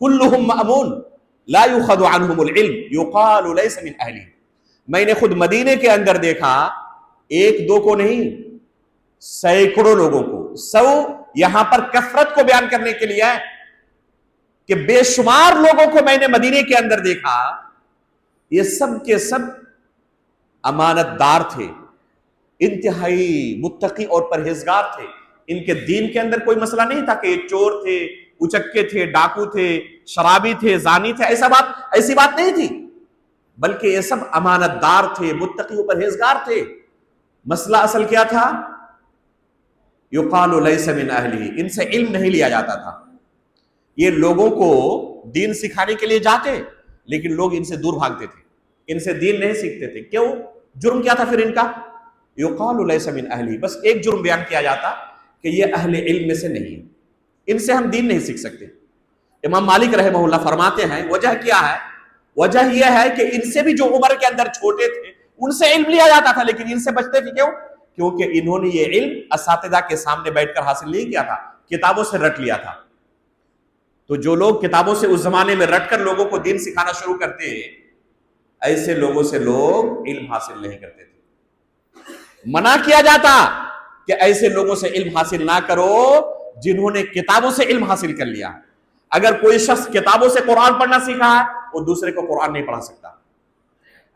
کلہم مأمون لا یؤخذ عنہم العلم یقال لیس من اہلہ. میں نے خود مدینے کے اندر دیکھا، ایک دو کو نہیں، سینکڑوں لوگوں کو. سو یہاں پر کثرت کو بیان کرنے کے لیے ہے کہ بے شمار لوگوں کو میں نے مدینے کے اندر دیکھا، یہ سب کے سب امانت دار تھے، انتہائی متقی اور پرہیزگار تھے. ان کے دین کے اندر کوئی مسئلہ نہیں تھا کہ یہ چور تھے، اچکے تھے، ڈاکو تھے، شرابی تھے، زانی تھے، ایسی بات نہیں تھی، بلکہ یہ سب امانت دار تھے، متقی و پرہیزگار تھے. مسئلہ اصل کیا تھا؟ یقال لیس من اہلہ، ان سے علم نہیں لیا جاتا تھا. یہ لوگوں کو دین سکھانے کے لیے جاتے لیکن لوگ ان سے دور بھاگتے تھے، ان سے دین نہیں سیکھتے تھے. کیوں؟ جرم کیا تھا پھر ان کا؟ یقال لیس من اہلی، بس ایک جرم بیان کیا جاتا کہ یہ اہل علم میں سے نہیں ہے، ان سے ہم دین نہیں سیکھ سکتے. امام مالک رحمہ اللہ فرماتے ہیں وجہ کیا ہے؟ وجہ یہ ہے کہ ان سے بھی جو عمر کے اندر چھوٹے تھے ان سے علم لیا جاتا تھا، لیکن ان سے بچتے تھے. کیوں؟ کیونکہ انہوں نے یہ علم اساتذہ کے سامنے بیٹھ کر حاصل نہیں کیا تھا، کتابوں سے رٹ لیا تھا. تو جو لوگ کتابوں سے اس زمانے میں رٹ کر لوگوں کو دین سکھانا شروع کرتے ہیں، ایسے لوگوں سے لوگ علم حاصل نہیں کرتے تھے. منع کیا جاتا کہ ایسے لوگوں سے علم حاصل نہ کرو جنہوں نے کتابوں سے علم حاصل کر لیا. اگر کوئی شخص کتابوں سے قرآن پڑھنا سیکھا ہے وہ دوسرے کو قرآن نہیں پڑھا سکتا.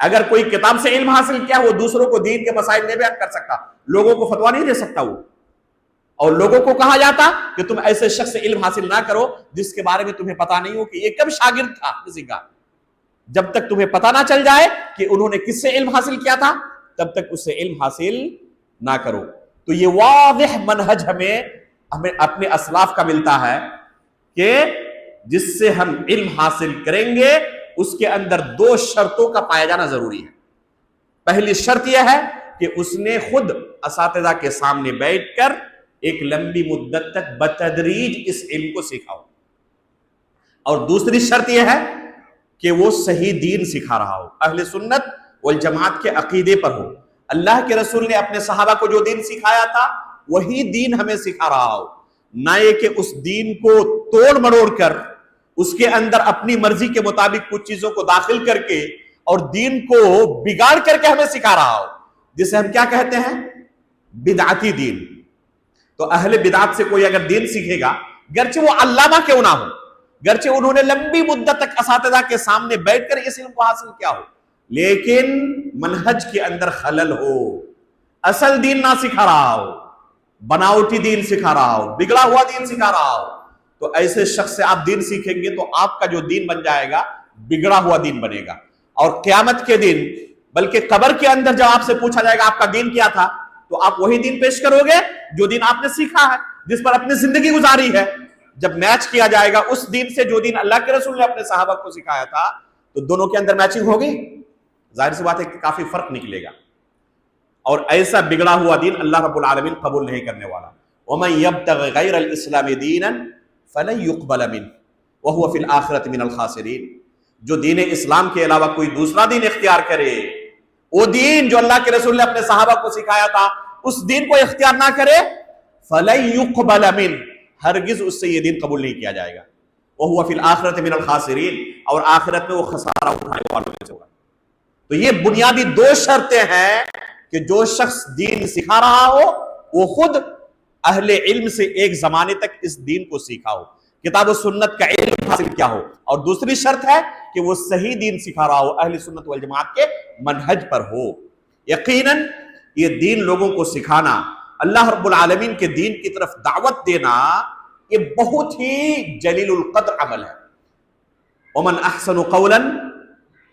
اگر کوئی کتاب سے علم حاصل کیا وہ دوسروں کو دین کے مسائل نہیں بیان کر سکتا، لوگوں کو فتویٰ نہیں دے سکتا وہ. اور لوگوں کو کہا جاتا کہ تم ایسے شخص سے علم حاصل نہ کرو جس کے بارے میں تمہیں پتا نہیں ہو کہ یہ کب شاگرد تھا کسی کا. جب تک تمہیں پتا نہ چل جائے کہ انہوں نے کس سے علم حاصل کیا تھا تب تک اس سے علم حاصل نہ کرو. تو یہ واضح منہج ہمیں اپنے اسلاف کا ملتا ہے کہ جس سے ہم علم حاصل کریں گے اس کے اندر 2 شرطوں کا پایا جانا ضروری ہے. پہلی شرط یہ ہے کہ اس نے خود اساتذہ کے سامنے بیٹھ کر ایک لمبی مدت تک بتدریج اس علم کو سیکھا ہو. اور دوسری شرط یہ ہے کہ وہ صحیح دین سکھا رہا ہو، اہل سنت والجماعت کے عقیدے پر ہو. اللہ کے رسول نے اپنے صحابہ کو جو دین سکھایا تھا وہی دین ہمیں سکھا رہا ہو، نہ یہ کہ اس دین کو توڑ مروڑ کر اس کے اندر اپنی مرضی کے مطابق کچھ چیزوں کو داخل کر کے اور دین کو بگاڑ کر کے ہمیں سکھا رہا ہو، جسے ہم کیا کہتے ہیں؟ بدعتی دین. تو اہل بدعت سے کوئی اگر دین سیکھے گا، گرچہ وہ علامہ کیوں نہ ہو، گرچہ انہوں نے لمبی مدت تک اساتذہ کے سامنے بیٹھ کر اس علم کو حاصل کیا ہو، لیکن منہج کے اندر خلل ہو، اصل دین نہ سکھا رہا ہو، بناوٹی دین سکھا رہا ہو، بگڑا ہوا دین سکھا رہا ہو، تو ایسے شخص سے آپ دین سیکھیں گے تو آپ کا جو دین بن جائے گا بگڑا ہوا دین بنے گا. اور قیامت کے دن بلکہ قبر کے اندر جب آپ سے پوچھا جائے گا آپ کا دین کیا تھا تو آپ وہی دین پیش کرو گے جو دین آپ نے سیکھا ہے، جس پر اپنی زندگی گزاری ہے. جب میچ کیا جائے گا اس دین سے جو دین اللہ کے رسول نے اپنے صحابہ کو سکھایا تھا تو دونوں کے اندر میچنگ ہوگی؟ ظاہر سی بات ہے کہ کافی فرق نکلے گا. اور ایسا بگڑا ہوا دین اللہ رب العالمین قبول نہیں کرنے والا. وَمَن يَبْتَغِ غَيْرَ الْإِسْلَامِ دِينًا فَلَن يُقْبَلَ مِنْهُ وَهُوَ فِي الْآخِرَةِ مِنَ الْخَاسِرِينَ. جو دین اسلام کے علاوہ کوئی دوسرا دین اختیار کرے، وہ دین جو اللہ کے رسول نے اپنے صحابہ کو سکھایا تھا اس دین کو اختیار نہ کرے، فَلَن يُقْبَلَ مِنْهُ، ہرگز اس سے یہ دین قبول نہیں کیا جائے گا. وَهُوَ فِي الْآخِرَةِ مِنَ الْخَاسِرِينَ، اور آخرت میں وہ خسارہ اٹھانے والوں میں سے ہوگا. تو یہ بنیادی 2 شرطیں ہیں کہ جو شخص دین سکھا رہا ہو وہ خود اہل علم سے ایک زمانے تک اس دین کو سیکھا ہو، کتاب و سنت کا علم حاصل کیا ہو. اور دوسری شرط ہے کہ وہ صحیح دین سکھا رہا ہو، اہل سنت والجماعت کے منہج پر ہو. یقیناً یہ دین لوگوں کو سکھانا، اللہ رب العالمین کے دین کی طرف دعوت دینا، یہ بہت ہی جلیل القدر عمل ہے. ومن احسن قولا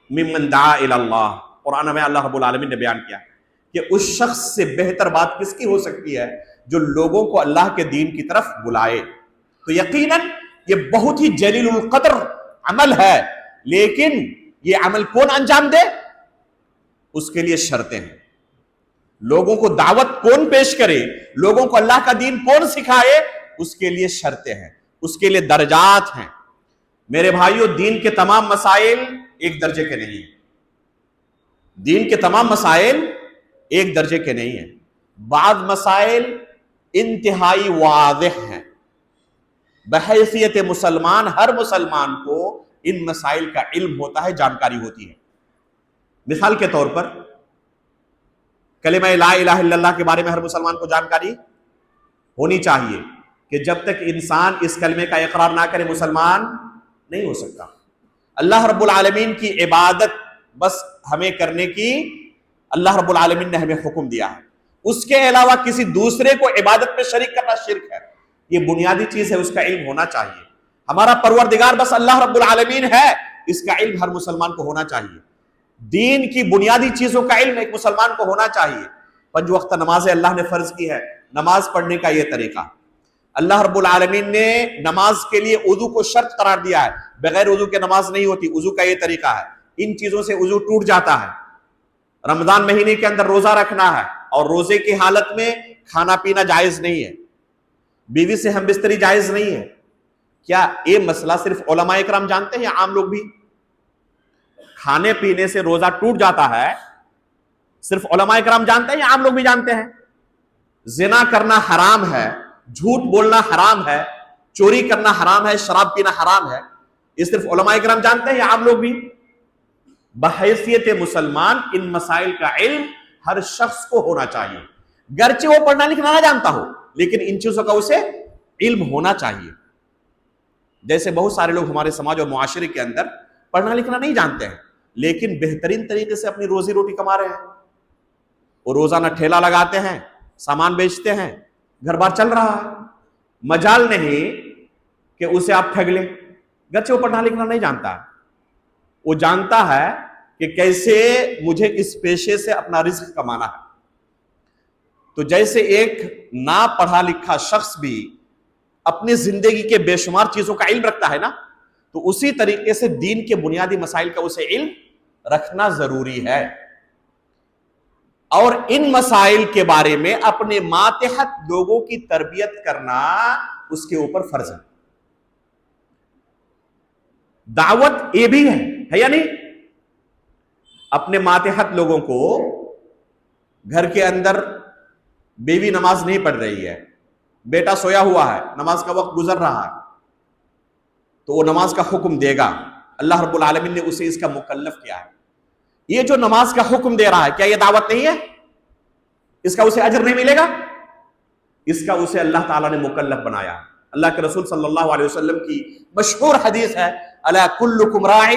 ممن دعا الی اللہ، قرآن میں اللہ رب العالمین نے بیان کیا کہ اس شخص سے بہتر بات کس کی ہو سکتی ہے جو لوگوں کو اللہ کے دین کی طرف بلائے. تو یقیناً یہ بہت ہی جلیل القدر عمل ہے، لیکن یہ عمل کون انجام دے اس کے لیے شرطیں ہیں. لوگوں کو دعوت کون پیش کرے، لوگوں کو اللہ کا دین کون سکھائے، اس کے لیے شرطیں ہیں، اس کے لیے درجات ہیں. میرے بھائیوں، دین کے تمام مسائل ایک درجے کے نہیں ہیں. دین کے تمام مسائل ایک درجے کے نہیں ہیں. بعض مسائل انتہائی واضح ہیں. بحیثیت مسلمان ہر مسلمان کو ان مسائل کا علم ہوتا ہے، جانکاری ہوتی ہے. مثال کے طور پر کلمہ لا الہ الا اللہ کے بارے میں ہر مسلمان کو جانکاری ہونی چاہیے کہ جب تک انسان اس کلمے کا اقرار نہ کرے مسلمان نہیں ہو سکتا. اللہ رب العالمین کی عبادت بس ہمیں کرنے کی اللہ رب العالمین نے ہمیں حکم دیا ہے. اس کے علاوہ کسی دوسرے کو عبادت میں شریک کرنا شرک ہے. یہ بنیادی چیز ہے، اس کا علم ہونا چاہیے. ہمارا پروردگار بس اللہ رب العالمین ہے، اس کا علم ہر مسلمان کو ہونا چاہیے. دین کی بنیادی چیزوں کا علم ایک مسلمان کو ہونا چاہیے. 5 وقت نمازیں اللہ نے فرض کی ہے، نماز پڑھنے کا یہ طریقہ. اللہ رب العالمین نے نماز کے لیے وضو کو شرط قرار دیا ہے. بغیر وضو کے نماز نہیں ہوتی، وضو کا یہ طریقہ ہے، ان چیزوں سے وضو ٹوٹ جاتا ہے۔ رمضان مہینے کے اندر روزہ رکھنا ہے، اور روزے کی حالت میں کھانا پینا جائز نہیں ہے، بیوی سے ہم بستری جائز نہیں ہے۔ کیا یہ مسئلہ صرف علماء اکرام جانتے ہیں یا عام لوگ بھی؟ کھانے پینے سے روزہ ٹوٹ جاتا ہے، صرف علماء اکرام جانتے ہیں یا عام لوگ بھی جانتے ہیں؟ زنا کرنا حرام ہے، جھوٹ بولنا حرام ہے، چوری کرنا حرام ہے، شراب پینا حرام ہے، یہ صرف علماء اکرام جانتے ہیں یا عام لوگ بھی؟ بحیثیت مسلمان ان مسائل کا علم ہر شخص کو ہونا چاہیے، گرچہ وہ پڑھنا لکھنا نہ جانتا ہو، لیکن ان چیزوں کا اسے علم ہونا چاہیے۔ جیسے بہت سارے لوگ ہمارے سماج اور معاشرے کے اندر پڑھنا لکھنا نہیں جانتے ہیں، لیکن بہترین طریقے سے اپنی روزی روٹی کما رہے ہیں۔ وہ روزانہ ٹھیلا لگاتے ہیں، سامان بیچتے ہیں، گھر بار چل رہا ہے، مجال نہیں کہ اسے آپ ٹھگ لیں، گرچہ وہ پڑھنا لکھنا نہیں جانتا، وہ جانتا ہے کہ کیسے مجھے اس پیشے سے اپنا رزق کمانا ہے۔ تو جیسے ایک نا پڑھا لکھا شخص بھی اپنی زندگی کے بے شمار چیزوں کا علم رکھتا ہے نا، تو اسی طریقے سے دین کے بنیادی مسائل کا اسے علم رکھنا ضروری ہے، اور ان مسائل کے بارے میں اپنے ماتحت لوگوں کی تربیت کرنا اس کے اوپر فرض ہے۔ دعوت یہ بھی ہے یا نہیں؟ اپنے ماتحت لوگوں کو، گھر کے اندر بیوی نماز نہیں پڑھ رہی ہے، بیٹا سویا ہوا ہے، نماز کا وقت گزر رہا ہے، تو وہ نماز کا حکم دے گا، اللہ رب العالمین نے اسے اس کا مکلف کیا ہے۔ یہ جو نماز کا حکم دے رہا ہے، کیا یہ دعوت نہیں ہے؟ اس کا اسے اجر نہیں ملے گا؟ اس کا اسے اللہ تعالیٰ نے مکلف بنایا۔ اللہ کے رسول صلی اللہ علیہ وسلم کی مشہور حدیث ہے، الا کلکم راع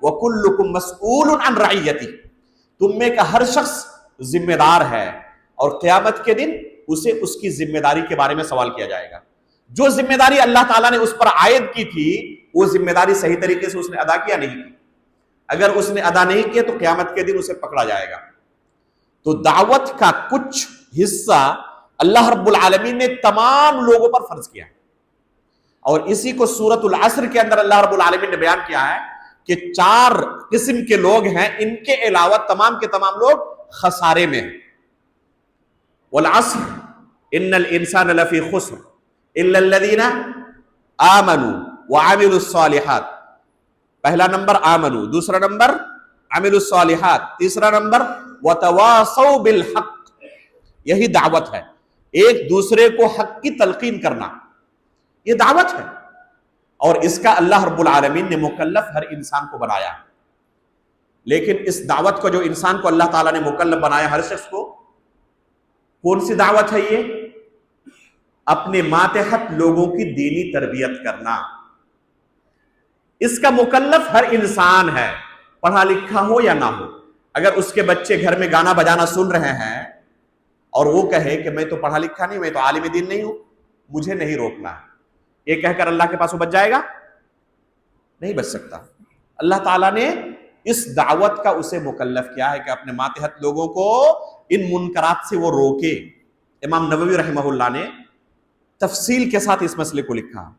وکلکم مسئول عن رعیتہ، تم میں کا ہر شخص ذمہ دار ہے، اور قیامت کے دن اسے اس کی ذمہ داری کے بارے میں سوال کیا جائے گا۔ جو ذمہ داری اللہ تعالیٰ نے اس پر عائد کی تھی، وہ ذمہ داری صحیح طریقے سے اس نے ادا کیا نہیں کی؟ اگر اس نے ادا نہیں کیا تو قیامت کے دن اسے پکڑا جائے گا۔ تو دعوت کا کچھ حصہ اللہ رب العالمین نے تمام لوگوں پر فرض کیا ہے، اور اسی کو سورۃ العصر کے اندر اللہ رب العالمین نے بیان کیا ہے کہ 4 قسم کے لوگ ہیں، ان کے علاوہ تمام کے تمام لوگ خسارے میں ہیں۔ والعصر ان الانسان لفی خسر الا الذین آمنوا وعملوا الصالحات، پہلا نمبر آمنو، دوسرا نمبر عملوا الصالحات، تیسرا نمبر وتواصوا بالحق۔ یہی دعوت ہے، ایک دوسرے کو حق کی تلقین کرنا، یہ دعوت ہے، اور اس کا اللہ رب العالمین نے مکلف ہر انسان کو بنایا ہے۔ لیکن اس دعوت کو جو انسان کو اللہ تعالیٰ نے مکلف بنایا، ہر شخص کو، کون سی دعوت ہے یہ؟ اپنے ماتحت لوگوں کی دینی تربیت کرنا۔ اس کا مکلف ہر انسان ہے، پڑھا لکھا ہو یا نہ ہو۔ اگر اس کے بچے گھر میں گانا بجانا سن رہے ہیں اور وہ کہے کہ میں تو پڑھا لکھا نہیں، میں تو عالم دین نہیں ہوں، مجھے نہیں روکنا ہے، یہ کہہ کر اللہ کے پاس وہ بچ جائے گا؟ نہیں بچ سکتا۔ اللہ تعالیٰ نے اس دعوت کا اسے مکلف کیا ہے کہ اپنے ماتحت لوگوں کو ان منکرات سے وہ روکے۔ امام نووی رحمہ اللہ نے تفصیل کے ساتھ اس مسئلے کو لکھا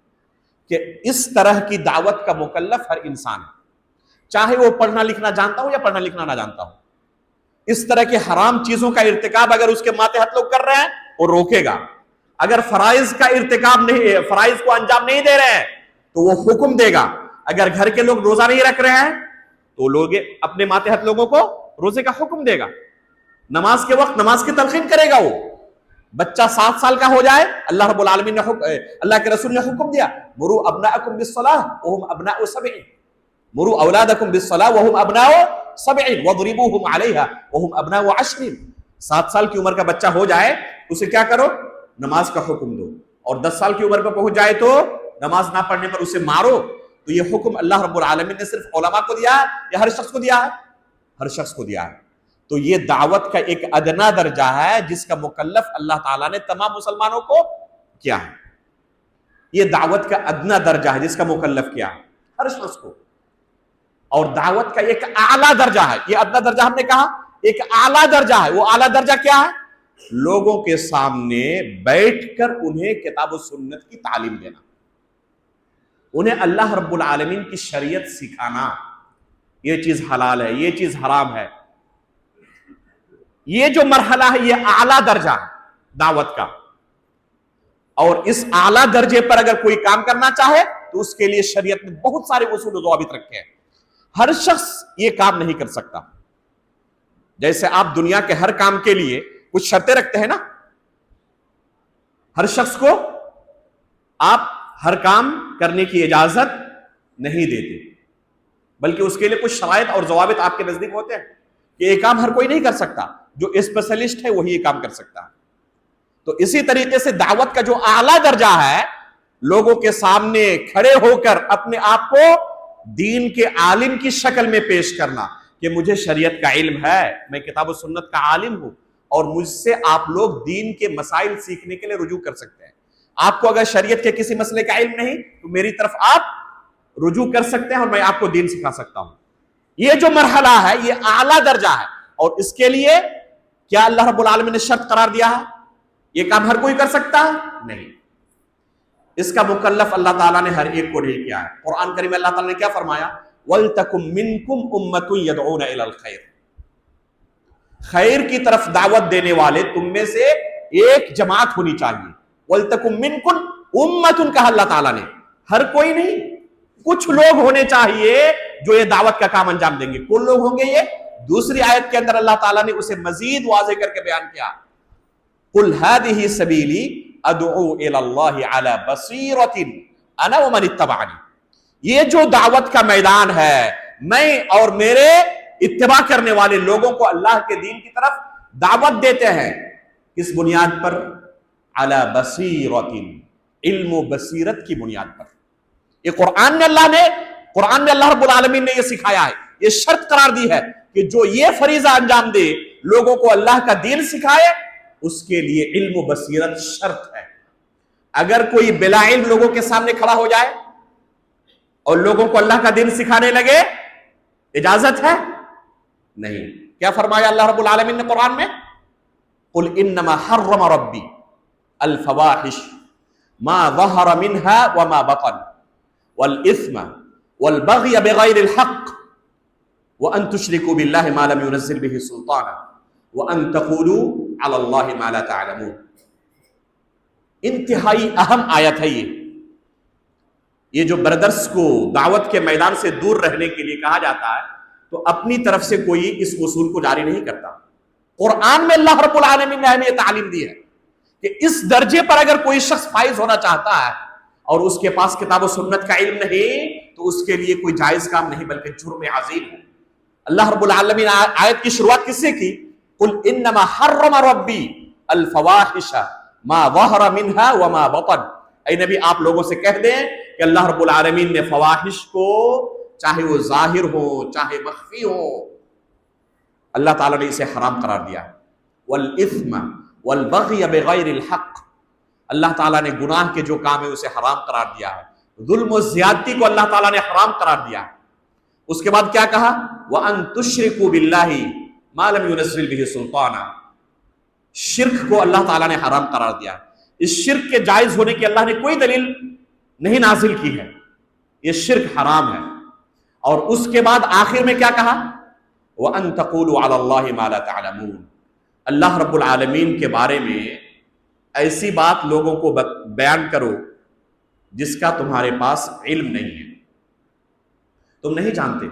کہ اس طرح کی دعوت کا مکلف ہر انسان ہے، چاہے وہ پڑھنا لکھنا جانتا ہو یا پڑھنا لکھنا نہ جانتا ہو۔ اس طرح کے حرام چیزوں کا ارتکاب اگر اس کے ماتحت لوگ کر رہے ہیں، وہ روکے گا۔ اگر فرائض کا ارتکاب نہیں، فرائض کو انجام نہیں دے رہے ہیں، تو وہ حکم دے گا۔ اگر گھر کے لوگ روزہ نہیں رکھ رہے ہیں تو لوگ اپنے ماتحت لوگوں کو روزے کا حکم دے گا۔ نماز کے وقت نماز کی تلقین کرے گا۔ وہ بچہ 7 سال کا ہو جائے، اللہ رب العالمین نے اللہ کے رسول نے حکم دیا، مروا ابناءکم بالصلاۃ وهم ابناء 7، مروا اولادکم بالصلاۃ وهم ابناء 7 واضربوهم علیہا وهم ابناء 10۔ 7 سال کی عمر کا بچہ ہو جائے، اسے کیا کرو؟ نماز کا حکم دو، اور 10 سال کی عمر پر پہنچ جائے تو نماز نہ پڑھنے پر اسے مارو۔ تو یہ حکم اللہ رب العالمین نے صرف علماء کو دیا ہے یا ہر شخص کو دیا ہے؟ ہر شخص کو دیا ہے۔ تو یہ دعوت کا ایک ادنا درجہ ہے جس کا مکلف اللہ تعالیٰ نے تمام مسلمانوں کو کیا ہے۔ یہ دعوت کا ادنا درجہ ہے جس کا مکلف کیا ہے ہر شخص کو، اور دعوت کا ایک اعلیٰ درجہ ہے۔ یہ ادنا درجہ ہم نے کہا ایک اعلیٰ درجہ ہے، وہ اعلیٰ درجہ کیا ہے؟ لوگوں کے سامنے بیٹھ کر انہیں کتاب و سنت کی تعلیم دینا۔ انہیں اللہ رب العالمین کی شریعت سکھانا، یہ چیز حلال ہے، یہ چیز حرام ہے. یہ جو مرحلہ ہے یہ اعلیٰ درجہ ہے دعوت کا، اور اس اعلیٰ درجے پر اگر کوئی کام کرنا چاہے تو اس کے لیے شریعت نے بہت سارے اصول و ضوابط رکھے ہیں. ہر شخص یہ کام نہیں کر سکتا. جیسے آپ دنیا کے ہر کام کے لیے کچھ شرطیں رکھتے ہیں نا، ہر شخص کو آپ ہر کام کرنے کی اجازت نہیں دیتے، بلکہ اس کے لیے کچھ شرائط اور ضوابط آپ کے نزدیک ہوتے ہیں کہ یہ کام ہر کوئی نہیں کر سکتا، جو اسپیشلسٹ ہے وہی یہ کام کر سکتا ہے. تو اسی طریقے سے دعوت کا جو اعلیٰ درجہ ہے، لوگوں کے سامنے کھڑے ہو کر اپنے آپ کو دین کے عالم کی شکل میں پیش کرنا کہ مجھے شریعت کا علم ہے، میں کتاب و سنت کا عالم ہوں، اور مجھ سے آپ لوگ دین کے مسائل سیکھنے کے لیے رجوع کر سکتے ہیں. آپ کو اگر شریعت کے کسی مسئلے کا علم نہیں تو میری طرف آپ رجوع کر سکتے ہیں اور میں آپ کو دین سکھا سکتا ہوں. یہ جو مرحلہ ہے یہ اعلیٰ درجہ ہے، اور اس کے لیے کیا اللہ رب العالمین نے شرط قرار دیا ہے؟ یہ کام ہر کوئی کر سکتا ہے؟ نہیں. اس کا مکلف اللہ تعالیٰ نے ہر ایک کو نہیں کیا ہے. قرآن کریم میں اللہ تعالیٰ نے کیا فرمایا؟ وَلْتَكُمْ مِنْكُمْ أُمَّةٌ يَدْعُونَ إِلَى الْخَيْرِ، خیر کی طرف دعوت دینے والے تم میں سے ایک جماعت ہونی چاہیے. وَلْتَكُمْ مِنْكُمْ أُمَّةٌ کہا اللہ تعالیٰ نے، ہر کوئی نہیں، کچھ لوگ ہونے چاہیے جو یہ دعوت کا کام انجام دیں گے. کون لوگ ہوں گے یہ؟ دوسری آیت کے اندر اللہ تعالیٰ نے اسے مزید واضح کر کے بیان کیا. قُلْ هَذِهِ سَبِيلِي أَدْعُو إِلَى اللَّهِ عَلَى بَصِيرَةٍ أَنَا وَمَنِ اتَّبَعَنِي. یہ جو دعوت کا میدان ہے، میں اور میرے اتباع کرنے والے لوگوں کو اللہ کے دین کی طرف دعوت دیتے ہیں. کس بنیاد پر؟ عَلَى بَصِيرَةٍ، علم و بصیرت کی بنیاد پر. یہ قرآن میں اللہ رب العالمین نے یہ سکھایا ہے، یہ شرط قرار دی ہے کہ جو یہ فریضہ انجام دے، لوگوں کو اللہ کا دین سکھائے، اس کے لیے علم و بصیرت شرط ہے. اگر کوئی بلا علم لوگوں کے سامنے کھڑا ہو جائے اور لوگوں کو اللہ کا دین سکھانے لگے، اجازت ہے؟ نہیں. کیا فرمایا اللہ رب العالمین نے قرآن میں؟ قُلْ إِنَّمَا حَرَّمَ رَبِّي الْفَوَاحِشَ مَا ظَهَرَ مِنْهَا وَمَا بَطَنَ وَالْإِثْمَ وَالْبَغْيَ بِغَيْرِ الْحَقِّ وَأَن تُشْرِكُوا بِاللَّهِ مَا لَمْ يُنَزِّلْ بِهِ سُلْطَانًا وَأَن تَقُولُوا عَلَى اللَّهِ مَا لَا تَعْلَمُونَ. انتہائی اہم آیت ہے یہ جو بردرس کو دعوت کے میدان سے دور رہنے کے لیے کہا جاتا ہے تو اپنی طرف سے کوئی اس اصول کو جاری نہیں کرتا. قرآن میں اللہ رب العالمین نے ہمیں تعلیم دی ہے کہ اس درجے پر اگر کوئی شخص فائز ہونا چاہتا ہے اور اس کے پاس کتاب و سنت کا علم نہیں تو اس کے لیے کوئی جائز کام نہیں بلکہ جرم عظیم ہے. اللہ رب العالمین آیت کی شروعات کس سے کی؟ قُلْ إِنَّمَا حَرَّمَ رَبِّي الْفَوَاحِشَ مَا ظَهَرَ مِنْهَا وَمَا بَطَنَ. اے نبی آپ لوگوں سے کہہ دیں کہ اللہ رب العالمین نے فواحش کو، چاہے وہ ظاہر ہو چاہے مخفی ہو، اللہ تعالیٰ نے اسے حرام قرار دیا ہے. وَالْإِثْمَ وَالْبَغْيَ بِغَيْرِ الْحَقِّ، اللہ تعالیٰ نے گناہ کے جو کام ہے اسے حرام قرار دیا ہے. ظلم و زیادتی کو اللہ تعالیٰ نے حرام قرار دیا ہے. اس کے بعد کیا کہا؟ وَأَن تُشْرِكُوا بِاللَّهِ مَا لَمْ يُنَزِّلْ بِهِ سُلْطَانًا. شرک کو اللہ تعالیٰ نے حرام قرار دیا. اس شرک کے جائز ہونے کی اللہ نے کوئی دلیل نہیں نازل کی ہے، یہ شرک حرام ہے. اور اس کے بعد آخر میں کیا کہا؟ وَأَن تَقُولُوا عَلَى اللَّهِ مَا لَا تَعْلَمُونَ. اللہ رب العالمین کے بارے میں ایسی بات لوگوں کو بیان کرو جس کا تمہارے پاس علم نہیں ہے، تم نہیں جانتے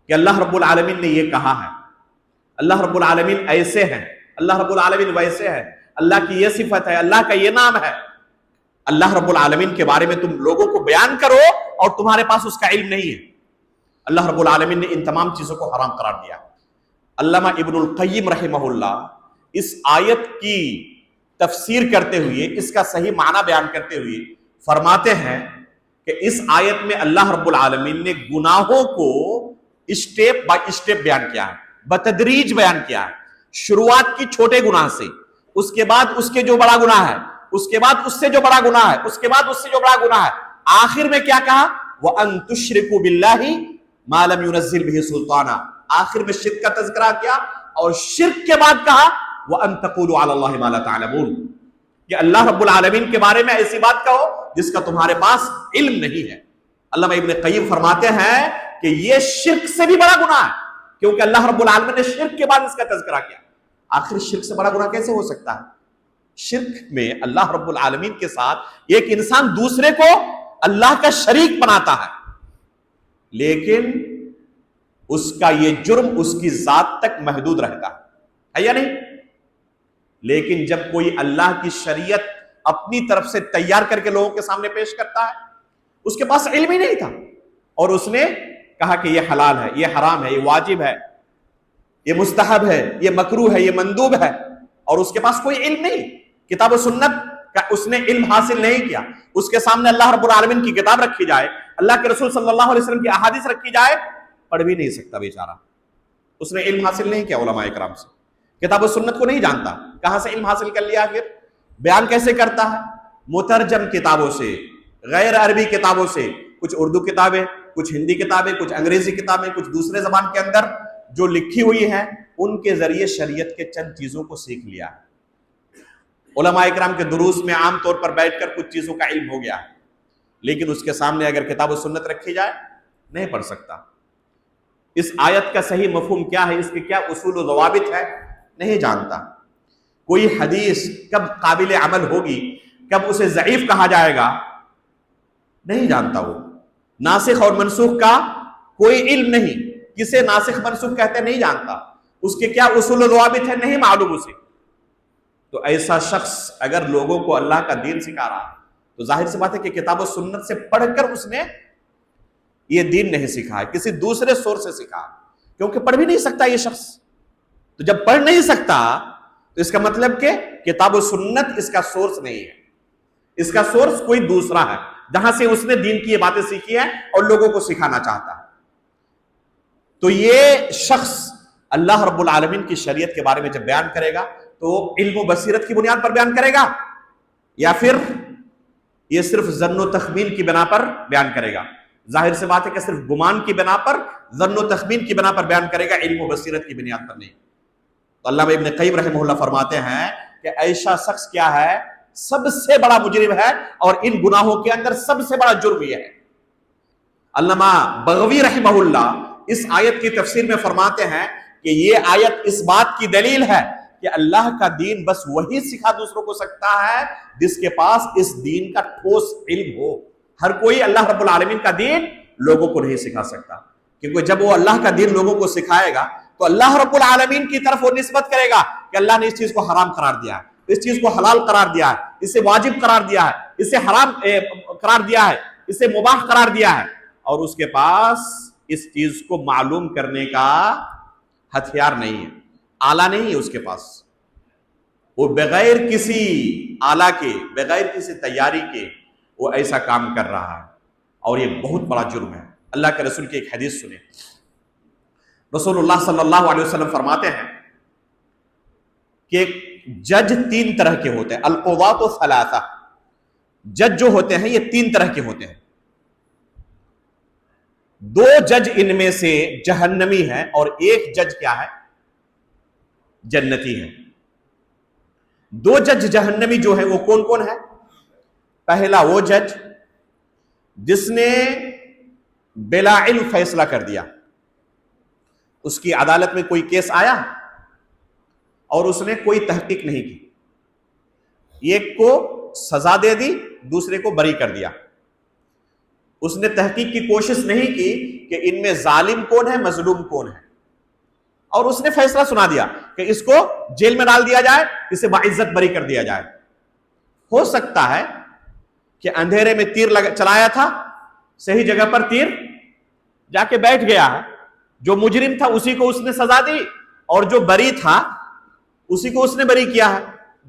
کہ اللہ رب العالمین نے یہ کہا ہے، اللہ رب العالمین ایسے ہیں، اللہ رب العالمین ویسے ہے، اللہ کی یہ صفت ہے، اللہ کا یہ نام ہے. اللہ رب العالمین کے بارے میں تم لوگوں کو بیان کرو اور تمہارے پاس اس کا علم نہیں ہے. اللہ رب العالمین نے ان تمام چیزوں کو حرام قرار دیا. علامہ ابن القیم رحمہ اللہ اس آیت کی تفسیر کرتے ہوئے، اس کا صحیح معنی بیان کرتے ہوئے فرماتے ہیں کہ اس آیت میں اللہ رب العالمین نے گناہوں کو اسٹیپ بائی اسٹیپ بیان کیا ہے، بتدریج بیان کیا ہے. شروعات کی چھوٹے گناہ سے، اس کے بعد اس کے جو بڑا گناہ ہے، اس کے بعد اس سے جو بڑا گناہ ہے، اس کے بعد اس سے جو بڑا گناہ ہے، آخر میں کیا کہا؟ وَأَن تُشْرِكُوا بِاللَّهِ مَا لَمْ يُنَزِّلْ بِهِ سُلْطَانًا. آخر میں شرک کا تذکرہ کیا اور شرک کے بعد کہا وَأَن تَقُولُوا عَلَى اللَّهِ مَا لَا تَعْلَمُونَ، کہ اللہ رب العالمین کے بارے میں ایسی بات کہو جس کا تمہارے پاس علم نہیں ہے۔ علامہ ابن قیم فرماتے ہیں کہ یہ شرک سے بھی بڑا گناہ ہے، کیونکہ اللہ رب العالمین نے شرک کے بعد اس کا تذکرہ کیا۔ آخر شرک سے بڑا گناہ کیسے ہو سکتا ہے؟ شرک میں اللہ رب العالمین کے ساتھ ایک انسان دوسرے کو اللہ کا شریک بناتا ہے، لیکن اس کا یہ جرم اس کی ذات تک محدود رہتا ہے یا نہیں؟ لیکن جب کوئی اللہ کی شریعت اپنی طرف سے تیار کر کے لوگوں کے سامنے پیش کرتا ہے، اس کے پاس علم ہی نہیں تھا اور اس نے کہا کہ یہ حلال ہے، یہ حرام ہے، یہ واجب ہے، یہ مستحب ہے، یہ مکروہ ہے، یہ مندوب ہے، اور اس کے پاس کوئی علم نہیں، کتاب و سنت کا اس نے علم حاصل نہیں کیا۔ اس کے سامنے اللہ رب العالمین کی کتاب رکھی جائے، اللہ کے رسول صلی اللہ علیہ وسلم کی احادیث رکھی جائے، پڑھ بھی نہیں سکتا بیچارہ، اس نے علم حاصل نہیں کیا علماء اکرام سے، کتاب و سنت کو نہیں جانتا، کہاں سے علم حاصل کر لیا؟ پھر بیان کیسے کرتا ہے؟ مترجم کتابوں سے، غیر عربی کتابوں سے، کچھ اردو کتابیں، کچھ ہندی کتابیں، کچھ انگریزی کتابیں، کچھ دوسرے زبان کے اندر جو لکھی ہوئی ہیں، ان کے ذریعے شریعت کے چند چیزوں کو سیکھ لیا ہے۔ علماء اکرام کے دروس میں عام طور پر بیٹھ کر کچھ چیزوں کا علم ہو گیا ہے، لیکن اس کے سامنے اگر کتاب و سنت رکھی جائے نہیں پڑھ سکتا۔ اس آیت کا صحیح مفہوم کیا ہے، اس کے کیا اصول و ضوابط ہے، نہیں جانتا۔ کوئی حدیث کب قابل عمل ہوگی، کب اسے ضعیف کہا جائے گا، نہیں جانتا۔ وہ ناسخ اور منسوخ کا کوئی علم نہیں، کسے ناسخ منسوخ کہتے نہیں جانتا، اس کے کیا اصول و ضوابط ہے نہیں معلوم اسے۔ تو ایسا شخص اگر لوگوں کو اللہ کا دین سکھا رہا ہے تو ظاہر سی بات ہے کہ کتاب و سنت سے پڑھ کر اس نے یہ دین نہیں سیکھا ہے، کسی دوسرے سورس سے سیکھا ہے، کیونکہ پڑھ بھی نہیں سکتا یہ شخص۔ تو جب پڑھ نہیں سکتا تو اس کا مطلب کہ کتاب و سنت اس کا سورس نہیں ہے، اس کا سورس کوئی دوسرا ہے جہاں سے اس نے دین کی یہ باتیں سیکھی ہیں اور لوگوں کو سکھانا چاہتا ہے۔ تو یہ شخص اللہ رب العالمین کی شریعت کے بارے میں جب بیان کرے گا تو علم و بصیرت کی بنیاد پر بیان کرے گا یا پھر یہ صرف ظن و تخمین کی بنا پر بیان کرے گا؟ ظاہر سے بات ہے کہ صرف گمان کی بنا پر، ظن و تخمین کی بنا پر بیان کرے گا، علم و بصیرت کی بنیاد پر نہیں۔ تو علامہ ابن قیم رحمہ اللہ فرماتے ہیں کہ ایسا شخص کیا ہے، سب سے بڑا مجرم ہے، اور ان گناہوں کے اندر سب سے بڑا جرم یہ ہے۔ علامہ بغوی رحمہ اللہ اس آیت کی تفسیر میں فرماتے ہیں کہ یہ آیت اس بات کی دلیل ہے کہ اللہ کا دین بس وہی سکھا دوسروں کو سکتا ہے جس کے پاس اس دین کا ٹھوس علم ہو۔ ہر کوئی اللہ رب العالمین کا دین لوگوں کو نہیں سکھا سکتا، کیونکہ جب وہ اللہ کا دین لوگوں کو سکھائے گا تو اللہ رب العالمین کی طرف وہ نسبت کرے گا کہ اللہ نے اس چیز کو حرام قرار دیا ہے، اس چیز کو حلال قرار دیا ہے، اسے واجب قرار دیا ہے، اسے حرام قرار دیا ہے، اسے مباح قرار دیا ہے، اور اس کے پاس اس چیز کو معلوم کرنے کا ہتھیار نہیں ہے، آلہ نہیں ہے اس کے پاس۔ وہ بغیر کسی آلہ کے، بغیر کسی تیاری کے وہ ایسا کام کر رہا ہے، اور یہ بہت بڑا جرم ہے۔ اللہ کے رسول کی ایک حدیث سنیں، رسول اللہ صلی اللہ علیہ وسلم فرماتے ہیں کہ جج تین طرح کے ہوتے ہیں، القضاۃ ثلاثہ، جج جو ہوتے ہیں یہ تین طرح کے ہوتے ہیں۔ دو جج ان میں سے جہنمی ہیں اور ایک جج کیا ہے، جنتی ہے۔ دو جج جہنمی جو ہیں وہ کون کون ہے؟ پہلا وہ جج جس نے بلا علم فیصلہ کر دیا، اس کی عدالت میں کوئی کیس آیا اور اس نے کوئی تحقیق نہیں کی، ایک کو سزا دے دی، دوسرے کو بری کر دیا، اس نے تحقیق کی کوشش نہیں کی کہ ان میں ظالم کون ہے، مظلوم کون ہے، اور اس نے فیصلہ سنا دیا کہ اس کو جیل میں ڈال دیا جائے، اسے باعزت بری کر دیا جائے۔ ہو سکتا ہے کہ اندھیرے میں تیر چلایا تھا، صحیح جگہ پر تیر جا کے بیٹھ گیا ہے، جو مجرم تھا اسی کو اس نے سزا دی، اور جو بری تھا اسی کو اس نے بری کیا ہے،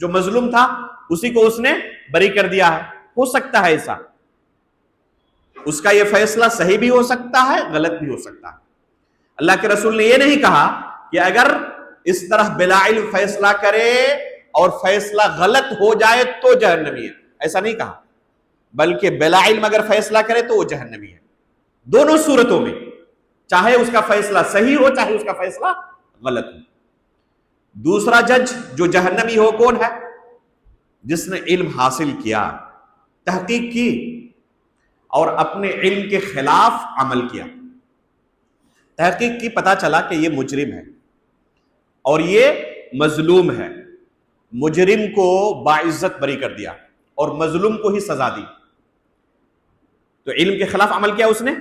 جو مظلوم تھا اسی کو اس نے بری کر دیا ہے۔ ہو سکتا ہے ایسا، اس کا یہ فیصلہ صحیح بھی ہو سکتا ہے، غلط بھی ہو سکتا ہے۔ اللہ کے رسول نے یہ نہیں کہا کہ اگر اس طرح بلا علم فیصلہ کرے اور فیصلہ غلط ہو جائے تو جہنمی ہے، ایسا نہیں کہا، بلکہ بلا علم اگر فیصلہ کرے تو وہ جہنمی ہے، دونوں صورتوں میں، چاہے اس کا فیصلہ صحیح ہو چاہے اس کا فیصلہ غلط ہو۔ دوسرا جج جو جہنمی ہو کون ہے؟ جس نے علم حاصل کیا، تحقیق کی اور اپنے علم کے خلاف عمل کیا. تحقیق کی، پتہ چلا کہ یہ مجرم ہے اور یہ مظلوم ہے. مجرم کو باعزت بری کر دیا اور مظلوم کو ہی سزا دی. تو علم کے خلاف عمل کیا اس نے،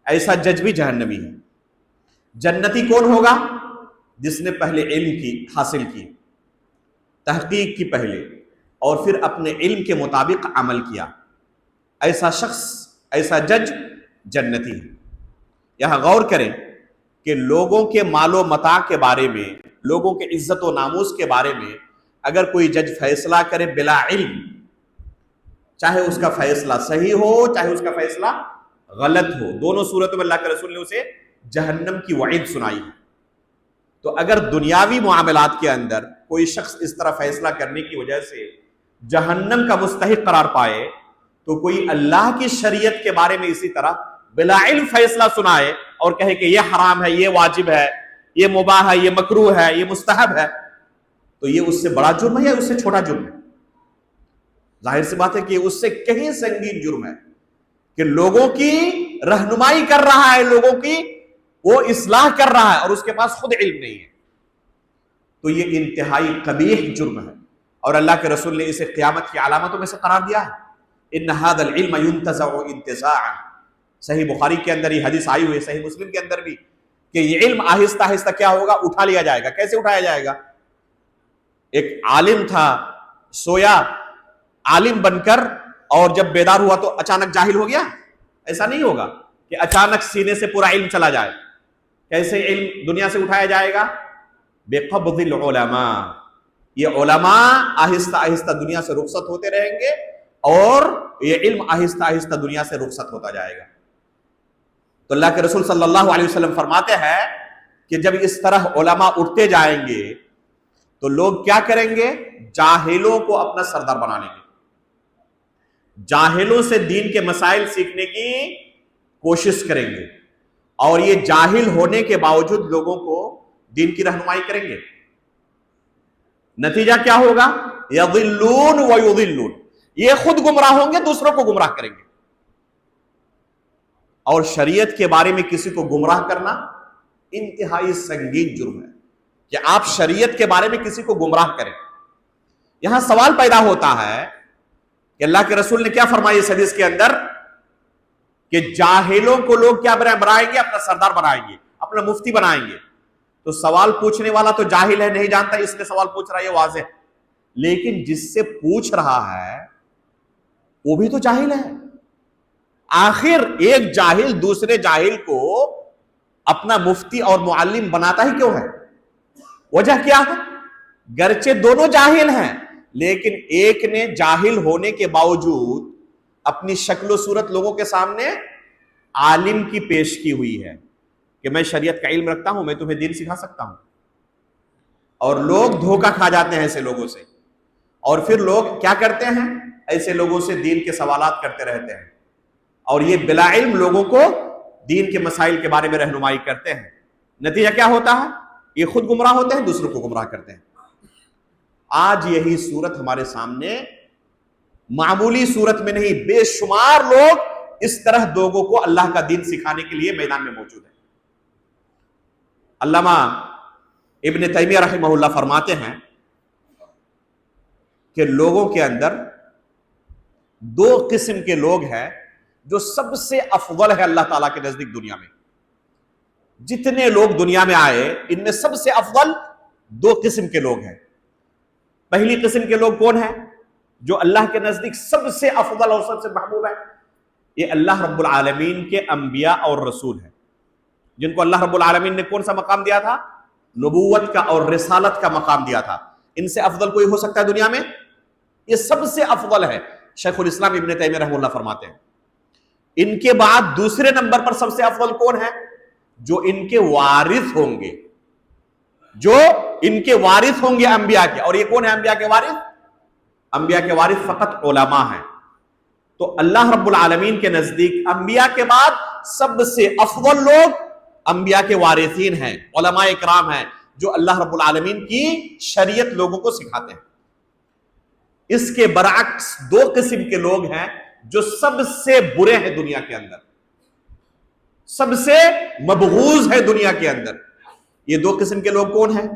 ایسا جج بھی جہنمی ہے. جنتی کون ہوگا؟ جس نے پہلے علم کی حاصل کی، تحقیق کی پہلے، اور پھر اپنے علم کے مطابق عمل کیا. ایسا شخص، ایسا جج جنتی ہے. یہاں غور کریں کہ لوگوں کے مال و متاع کے بارے میں، لوگوں کے عزت و ناموس کے بارے میں اگر کوئی جج فیصلہ کرے بلا علم، چاہے اس کا فیصلہ صحیح ہو چاہے اس کا فیصلہ غلط ہو، دونوں صورتوں میں اللہ کے رسول نے اسے جہنم کی وعید سنائی ہے. تو اگر دنیاوی معاملات کے اندر کوئی شخص اس طرح فیصلہ کرنے کی وجہ سے جہنم کا مستحق قرار پائے، تو کوئی اللہ کی شریعت کے بارے میں اسی طرح بلا علم فیصلہ سنائے اور کہے کہ یہ حرام ہے، یہ واجب ہے، یہ مباح ہے، یہ مکروہ ہے، یہ مستحب ہے، تو یہ اس سے بڑا جرم ہے یا اس سے چھوٹا جرم ہے؟ ظاہر سی بات ہے کہ اس سے کہیں سنگین جرم ہے کہ لوگوں کی رہنمائی کر رہا ہے، لوگوں کی وہ اصلاح کر رہا ہے اور اس کے پاس خود علم نہیں ہے. تو یہ انتہائی قبیح جرم ہے اور اللہ کے رسول نے اسے قیامت کی علامتوں میں سے قرار دیا ہے. ان ھذا العلم ينتزع انتزاعا. صحیح بخاری کے اندر یہ حدیث آئی ہوئی ہے، صحیح مسلم کے اندر بھی، کہ یہ علم آہستہ آہستہ کیا ہوگا، اٹھا لیا جائے گا. کیسے اٹھایا جائے گا؟ ایک عالم تھا، سویا عالم بن کر، اور جب بیدار ہوا تو اچانک جاہل ہو گیا. ایسا نہیں ہوگا کہ اچانک سینے سے پورا علم چلا جائے. کیسے علم دنیا سے اٹھایا جائے گا؟ بقبض العلماء. یہ علماء آہستہ آہستہ دنیا سے رخصت ہوتے رہیں گے اور یہ علم آہستہ آہستہ دنیا سے رخصت ہوتا جائے گا. تو اللہ کے رسول صلی اللہ علیہ وسلم فرماتے ہیں کہ جب اس طرح علماء اٹھتے جائیں گے تو لوگ کیا کریں گے؟ جاہلوں کو اپنا سردار بنا لیں گے. جاہلوں سے دین کے مسائل سیکھنے کی کوشش کریں گے اور یہ جاہل ہونے کے باوجود لوگوں کو دین کی رہنمائی کریں گے. نتیجہ کیا ہوگا؟ یضلون ویضلون. یہ خود گمراہ ہوں گے، دوسروں کو گمراہ کریں گے. اور شریعت کے بارے میں کسی کو گمراہ کرنا انتہائی سنگین جرم ہے کہ آپ شریعت کے بارے میں کسی کو گمراہ کریں. یہاں سوال پیدا ہوتا ہے کہ اللہ کے رسول نے کیا فرمایا اس حدیث کے اندر کہ جاہلوں کو لوگ کیا بنائیں گے؟ اپنا سردار بنائیں گے، اپنا مفتی بنائیں گے. تو سوال پوچھنے والا تو جاہل ہے، نہیں جانتا، اس نے سوال پوچھ رہا ہے، یہ واضح ہے. لیکن جس سے پوچھ رہا ہے وہ بھی تو جاہل ہے. آخر ایک جاہل دوسرے جاہل کو اپنا مفتی اور معلم بناتا ہی کیوں ہے؟ وجہ کیا ہے؟ گرچہ دونوں جاہل ہیں لیکن ایک نے جاہل ہونے کے باوجود اپنی شکل و صورت لوگوں کے سامنے عالم کی پیش کی ہوئی ہے کہ میں شریعت کا علم رکھتا ہوں، میں تمہیں دین سکھا سکتا ہوں. اور لوگ دھوکہ کھا جاتے ہیں ایسے لوگوں سے، اور پھر لوگ کیا کرتے ہیں؟ ایسے لوگوں سے دین کے سوالات کرتے رہتے ہیں اور یہ بلا علم لوگوں کو دین کے مسائل کے بارے میں رہنمائی کرتے ہیں. نتیجہ کیا ہوتا ہے؟ یہ خود گمراہ ہوتے ہیں، دوسروں کو گمراہ کرتے ہیں. آج یہی صورت ہمارے سامنے معمولی صورت میں نہیں، بے شمار لوگ اس طرح لوگوں کو اللہ کا دین سکھانے کے لیے میدان میں موجود ہیں. علامہ ابن تیمیہ رحمہ اللہ فرماتے ہیں کہ لوگوں کے اندر دو قسم کے لوگ ہیں جو سب سے افضل ہے اللہ تعالیٰ کے نزدیک دنیا میں. جتنے لوگ دنیا میں آئے ان میں سب سے افضل دو قسم کے لوگ ہیں. پہلی قسم کے لوگ کون ہیں؟ جو اللہ کے نزدیک سب سے افضل اور سب سے محبوب ہے. یہ اللہ رب العالمین کے انبیاء اور رسول ہیں جن کو اللہ رب العالمین نے کون سا مقام دیا تھا؟ نبوت کا اور رسالت کا مقام دیا تھا. ان سے افضل کوئی ہو سکتا ہے دنیا میں؟ یہ سب سے افضل ہے. شیخ الاسلام ابن تیمیہ رحمہ اللہ فرماتے ہیں ان کے بعد دوسرے نمبر پر سب سے افضل کون ہے؟ جو ان کے وارث ہوں گے، جو ان کے وارث ہوں گے انبیاء کے. اور یہ کون ہے انبیاء کے وارث؟ انبیاء کے وارث فقط علماء ہیں. تو اللہ رب العالمین کے نزدیک انبیاء کے بعد سب سے افضل لوگ انبیاء کے وارثین ہیں، علماء اکرام ہیں جو اللہ رب العالمین کی شریعت لوگوں کو سکھاتے ہیں. اس کے برعکس دو قسم کے لوگ ہیں جو سب سے برے ہیں دنیا کے اندر، سب سے مبغوض ہے دنیا کے اندر. یہ دو قسم کے لوگ کون ہیں؟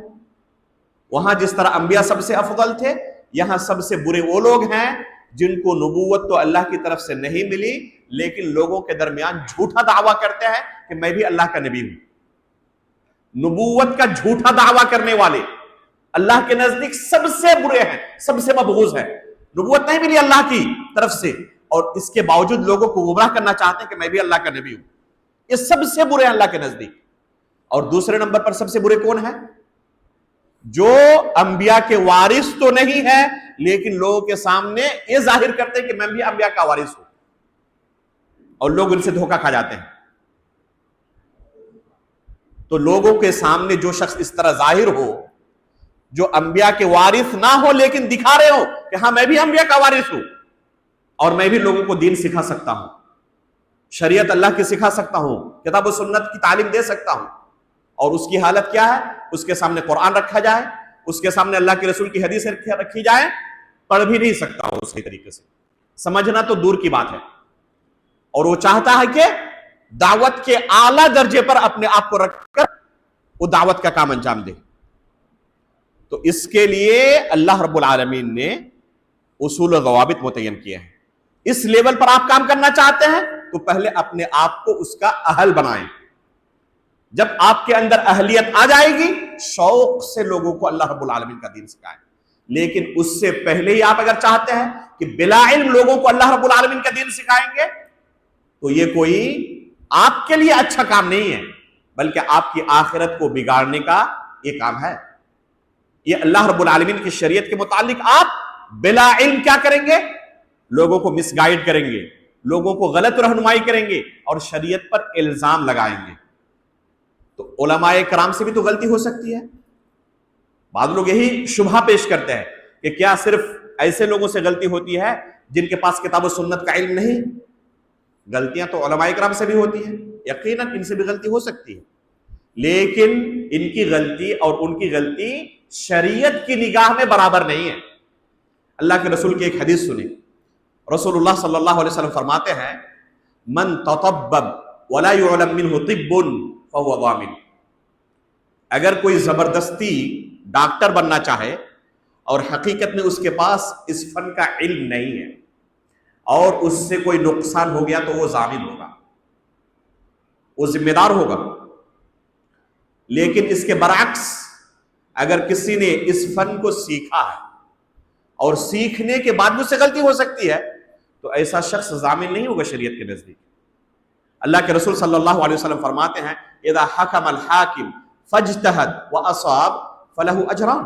وہاں جس طرح انبیاء سب سے افضل تھے، یہاں سب سے برے وہ لوگ ہیں جن کو نبوت تو اللہ کی طرف سے نہیں ملی، لیکن لوگوں کے درمیان جھوٹا دعویٰ کرتے ہیں کہ میں بھی اللہ کا نبی ہوں. نبوت کا جھوٹا دعویٰ کرنے والے اللہ کے نزدیک سب سے برے ہیں، سب سے مبغوض ہیں. نبوت نہیں ملی اللہ کی طرف سے اور اس کے باوجود لوگوں کو گمراہ کرنا چاہتے ہیں کہ میں بھی اللہ کا نبی ہوں. یہ سب سے برے ہیں اللہ کے نزدیک. اور دوسرے نمبر پر سب سے برے کون ہیں؟ جو انبیاء کے وارث تو نہیں ہے لیکن لوگوں کے سامنے یہ ظاہر کرتے ہیں کہ میں بھی انبیاء کا وارث ہوں، اور لوگ ان سے دھوکہ کھا جاتے ہیں. تو لوگوں کے سامنے جو شخص اس طرح ظاہر ہو، جو انبیاء کے وارث نہ ہو لیکن دکھا رہے ہو کہ ہاں میں بھی انبیاء کا وارث ہوں اور میں بھی لوگوں کو دین سکھا سکتا ہوں، شریعت اللہ کی سکھا سکتا ہوں، کتاب و سنت کی تعلیم دے سکتا ہوں، اور اس کی حالت کیا ہے؟ اس کے سامنے قرآن رکھا جائے، اس کے سامنے اللہ کے رسول کی حدیث رکھی جائے، پڑھ بھی نہیں سکتا ہو اس کے طریقے سے، سمجھنا تو دور کی بات ہے. اور وہ چاہتا ہے کہ دعوت کے اعلیٰ درجے پر اپنے آپ کو رکھ کر وہ دعوت کا کام انجام دے. تو اس کے لیے اللہ رب العالمین نے اصول و ضوابط متعین کیے ہیں. اس لیول پر آپ کام کرنا چاہتے ہیں تو پہلے اپنے آپ کو اس کا اہل بنائیں. جب آپ کے اندر اہلیت آ جائے گی، شوق سے لوگوں کو اللہ رب العالمین کا دین سکھائیں. لیکن اس سے پہلے ہی آپ اگر چاہتے ہیں کہ بلا علم لوگوں کو اللہ رب العالمین کا دین سکھائیں گے تو یہ کوئی آپ کے لیے اچھا کام نہیں ہے، بلکہ آپ کی آخرت کو بگاڑنے کا یہ کام ہے. یہ اللہ رب العالمین کی شریعت کے متعلق آپ بلا علم کیا کریں گے؟ لوگوں کو مس گائیڈ کریں گے، لوگوں کو غلط رہنمائی کریں گے اور شریعت پر الزام لگائیں گے. تو علماء کرام سے بھی تو غلطی ہو سکتی ہے. بعض لوگ یہی شبہ پیش کرتے ہیں کہ کیا صرف ایسے لوگوں سے غلطی ہوتی ہے جن کے پاس کتاب و سنت کا علم نہیں؟ غلطیاں تو علماء کرام سے بھی ہوتی ہیں، یقیناً ان سے بھی غلطی ہو سکتی ہے، لیکن ان کی غلطی اور ان کی غلطی شریعت کی نگاہ میں برابر نہیں ہے. اللہ کے رسول کی ایک حدیث سنی. رسول اللہ صلی اللہ علیہ وسلم فرماتے ہیں من تطبب ولا يعلم منه طب فهو ضامن. اگر کوئی زبردستی ڈاکٹر بننا چاہے اور حقیقت میں اس کے پاس اس فن کا علم نہیں ہے اور اس سے کوئی نقصان ہو گیا تو وہ ضامن ہوگا، وہ ذمہ دار ہوگا. لیکن اس کے برعکس اگر کسی نے اس فن کو سیکھا ہے اور سیکھنے کے بعد مجھ سے غلطی ہو سکتی ہے تو ایسا شخص ضامن نہیں ہوگا شریعت کے نزدیک. اللہ کے رسول صلی اللہ علیہ وسلم فرماتے ہیں اذا حکم الحاکم فاجتہد واصاب فلہ اجران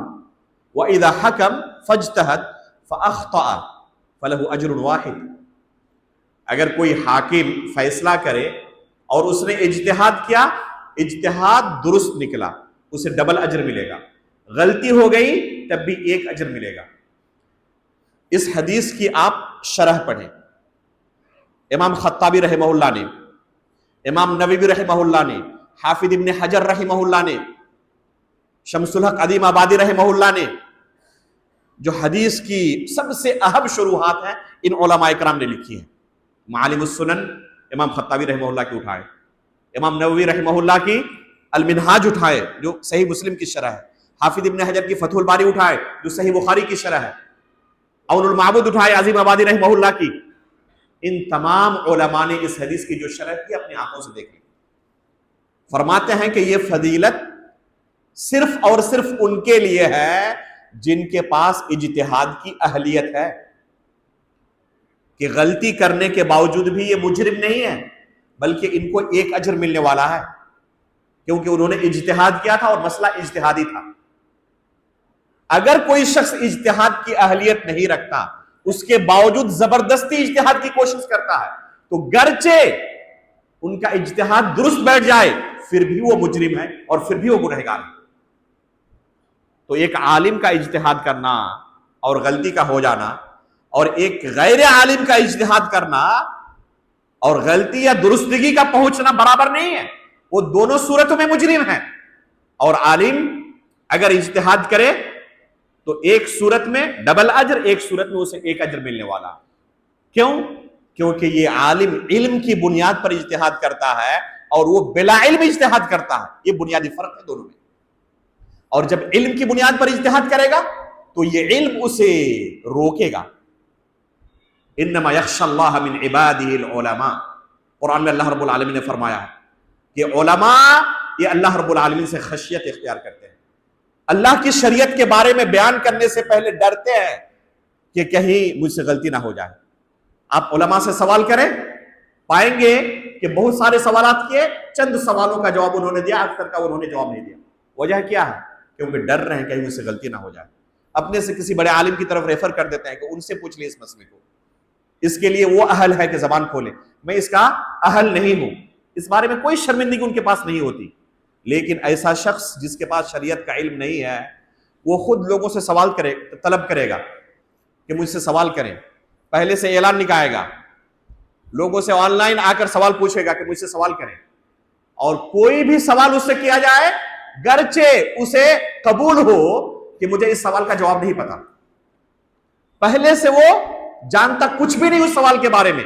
واذا حکم فاجتہد فاخطأ فلہ اجر واحد. اگر کوئی حاکم فیصلہ کرے اور اس نے اجتہاد کیا، اجتہاد درست نکلا، اسے ڈبل اجر ملے گا. غلطی ہو گئی تب بھی ایک اجر ملے گا. اس حدیث کی آپ شرح پڑھیں. امام خطابی رحمہ اللہ نے، امام نووی رحمہ اللہ نے، حافظ ابن حجر رحمہ اللہ نے، شمس الحق عظیم آبادی رحمہ اللہ نے، جو حدیث کی سب سے اہم شروحات ہیں ان علماء کرام نے لکھی ہیں. معالم السنن امام خطابی رحمہ اللہ کی اٹھائے، امام نووی رحمہ اللہ کی المنہاج اٹھائے جو صحیح مسلم کی شرح ہے، حافظ ابن حجر کی فتح الباری اٹھائے جو صحیح بخاری کی شرح ہے، اون المعبود اٹھائے عظیم آبادی رحمہ اللہ کی. ان تمام علماء نے اس حدیث کی جو شرح کی اپنی آنکھوں سے دیکھ لی. فرماتے ہیں کہ یہ فضیلت صرف اور صرف ان کے لیے ہے جن کے پاس اجتہاد کی اہلیت ہے، کہ غلطی کرنے کے باوجود بھی یہ مجرم نہیں ہے بلکہ ان کو ایک اجر ملنے والا ہے کیونکہ انہوں نے اجتہاد کیا تھا اور مسئلہ اجتہادی تھا. اگر کوئی شخص اجتہاد کی اہلیت نہیں رکھتا، اس کے باوجود زبردستی اجتہاد کی کوشش کرتا ہے، تو گرچہ ان کا اجتہاد درست بیٹھ جائے پھر بھی وہ مجرم ہے اور پھر بھی وہ گنہگار ہے. تو ایک عالم کا اجتہاد کرنا اور غلطی کا ہو جانا اور ایک غیر عالم کا اجتہاد کرنا اور غلطی یا درستگی کا پہنچنا برابر نہیں ہے. وہ دونوں صورتوں میں مجرم ہیں. اور عالم اگر اجتہاد کرے تو ایک صورت میں ڈبل اجر، ایک صورت میں اسے ایک اجر ملنے والا. کیوں؟ کیونکہ یہ عالم علم کی بنیاد پر اجتہاد کرتا ہے اور وہ بلا علم اجتہاد کرتا ہے. یہ بنیادی فرق ہے دونوں میں. اور جب علم کی بنیاد پر اجتہاد کرے گا تو یہ علم اسے روکے گا. انما یخشی اللہ من عبادہ العلماء. قرآن میں اللہ رب العالمین نے فرمایا کہ علماء یہ اللہ رب العالمین سے خشیت اختیار کرتے ہیں. اللہ کی شریعت کے بارے میں بیان کرنے سے پہلے ڈرتے ہیں کہ کہیں مجھ سے غلطی نہ ہو جائے. آپ علماء سے سوال کریں، پائیں گے کہ بہت سارے سوالات کیے، چند سوالوں کا جواب انہوں نے دیا، اکثر کا انہوں نے جواب نہیں دیا. وجہ کیا ہے؟ کیونکہ ڈر رہے ہیں کہیں مجھ سے غلطی نہ ہو جائے. اپنے سے کسی بڑے عالم کی طرف ریفر کر دیتے ہیں کہ ان سے پوچھ لیں اس مسئلے کو، اس کے لیے وہ اہل ہے کہ زبان کھولے. میں اس کا اہل نہیں ہوں. اس بارے میں کوئی شرمندگی ان کے پاس نہیں ہوتی. لیکن ایسا شخص جس کے پاس شریعت کا علم نہیں ہے، وہ خود لوگوں سے سوال طلب کرے گا کہ مجھ سے سوال کریں. پہلے سے اعلان نکالے گا، لوگوں سے آن لائن آ کر سوال پوچھے گا کہ مجھ سے سوال کریں. اور کوئی بھی سوال اس سے کیا جائے، گرچہ اسے قبول ہو کہ مجھے اس سوال کا جواب نہیں پتا، پہلے سے وہ جانتا کچھ بھی نہیں اس سوال کے بارے میں،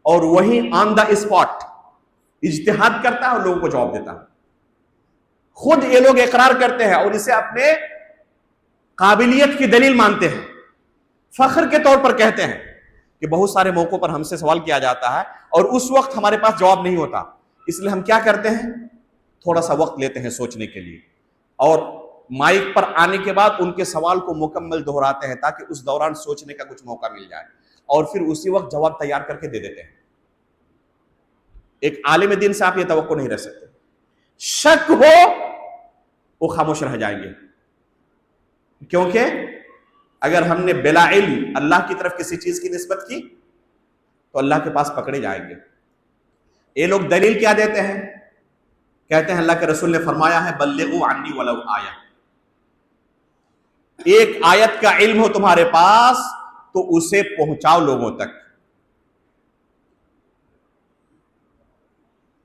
اور وہی آن دا اسپاٹ اجتہاد کرتا ہے اور لوگوں کو جواب دیتا ہے. خود یہ لوگ اقرار کرتے ہیں اور اسے اپنے قابلیت کی دلیل مانتے ہیں. فخر کے طور پر کہتے ہیں کہ بہت سارے موقعوں پر ہم سے سوال کیا جاتا ہے اور اس وقت ہمارے پاس جواب نہیں ہوتا، اس لیے ہم کیا کرتے ہیں، تھوڑا سا وقت لیتے ہیں سوچنے کے لیے، اور مائک پر آنے کے بعد ان کے سوال کو مکمل دہراتے ہیں تاکہ اس دوران سوچنے کا کچھ موقع مل جائے، اور پھر اسی وقت جواب تیار کر کے دے دیتے ہیں. ایک عالم دین سے آپ یہ توقع نہیں رہ سکتے. شک ہو وہ خاموش رہ جائیں گے، کیونکہ اگر ہم نے بلا علم اللہ کی طرف کسی چیز کی نسبت کی تو اللہ کے پاس پکڑے جائیں گے. یہ لوگ دلیل کیا دیتے ہیں؟ کہتے ہیں اللہ کے رسول نے فرمایا ہے بلغوا عنی ولو آیہ. ایک آیت کا علم ہو تمہارے پاس تو اسے پہنچاؤ لوگوں تک.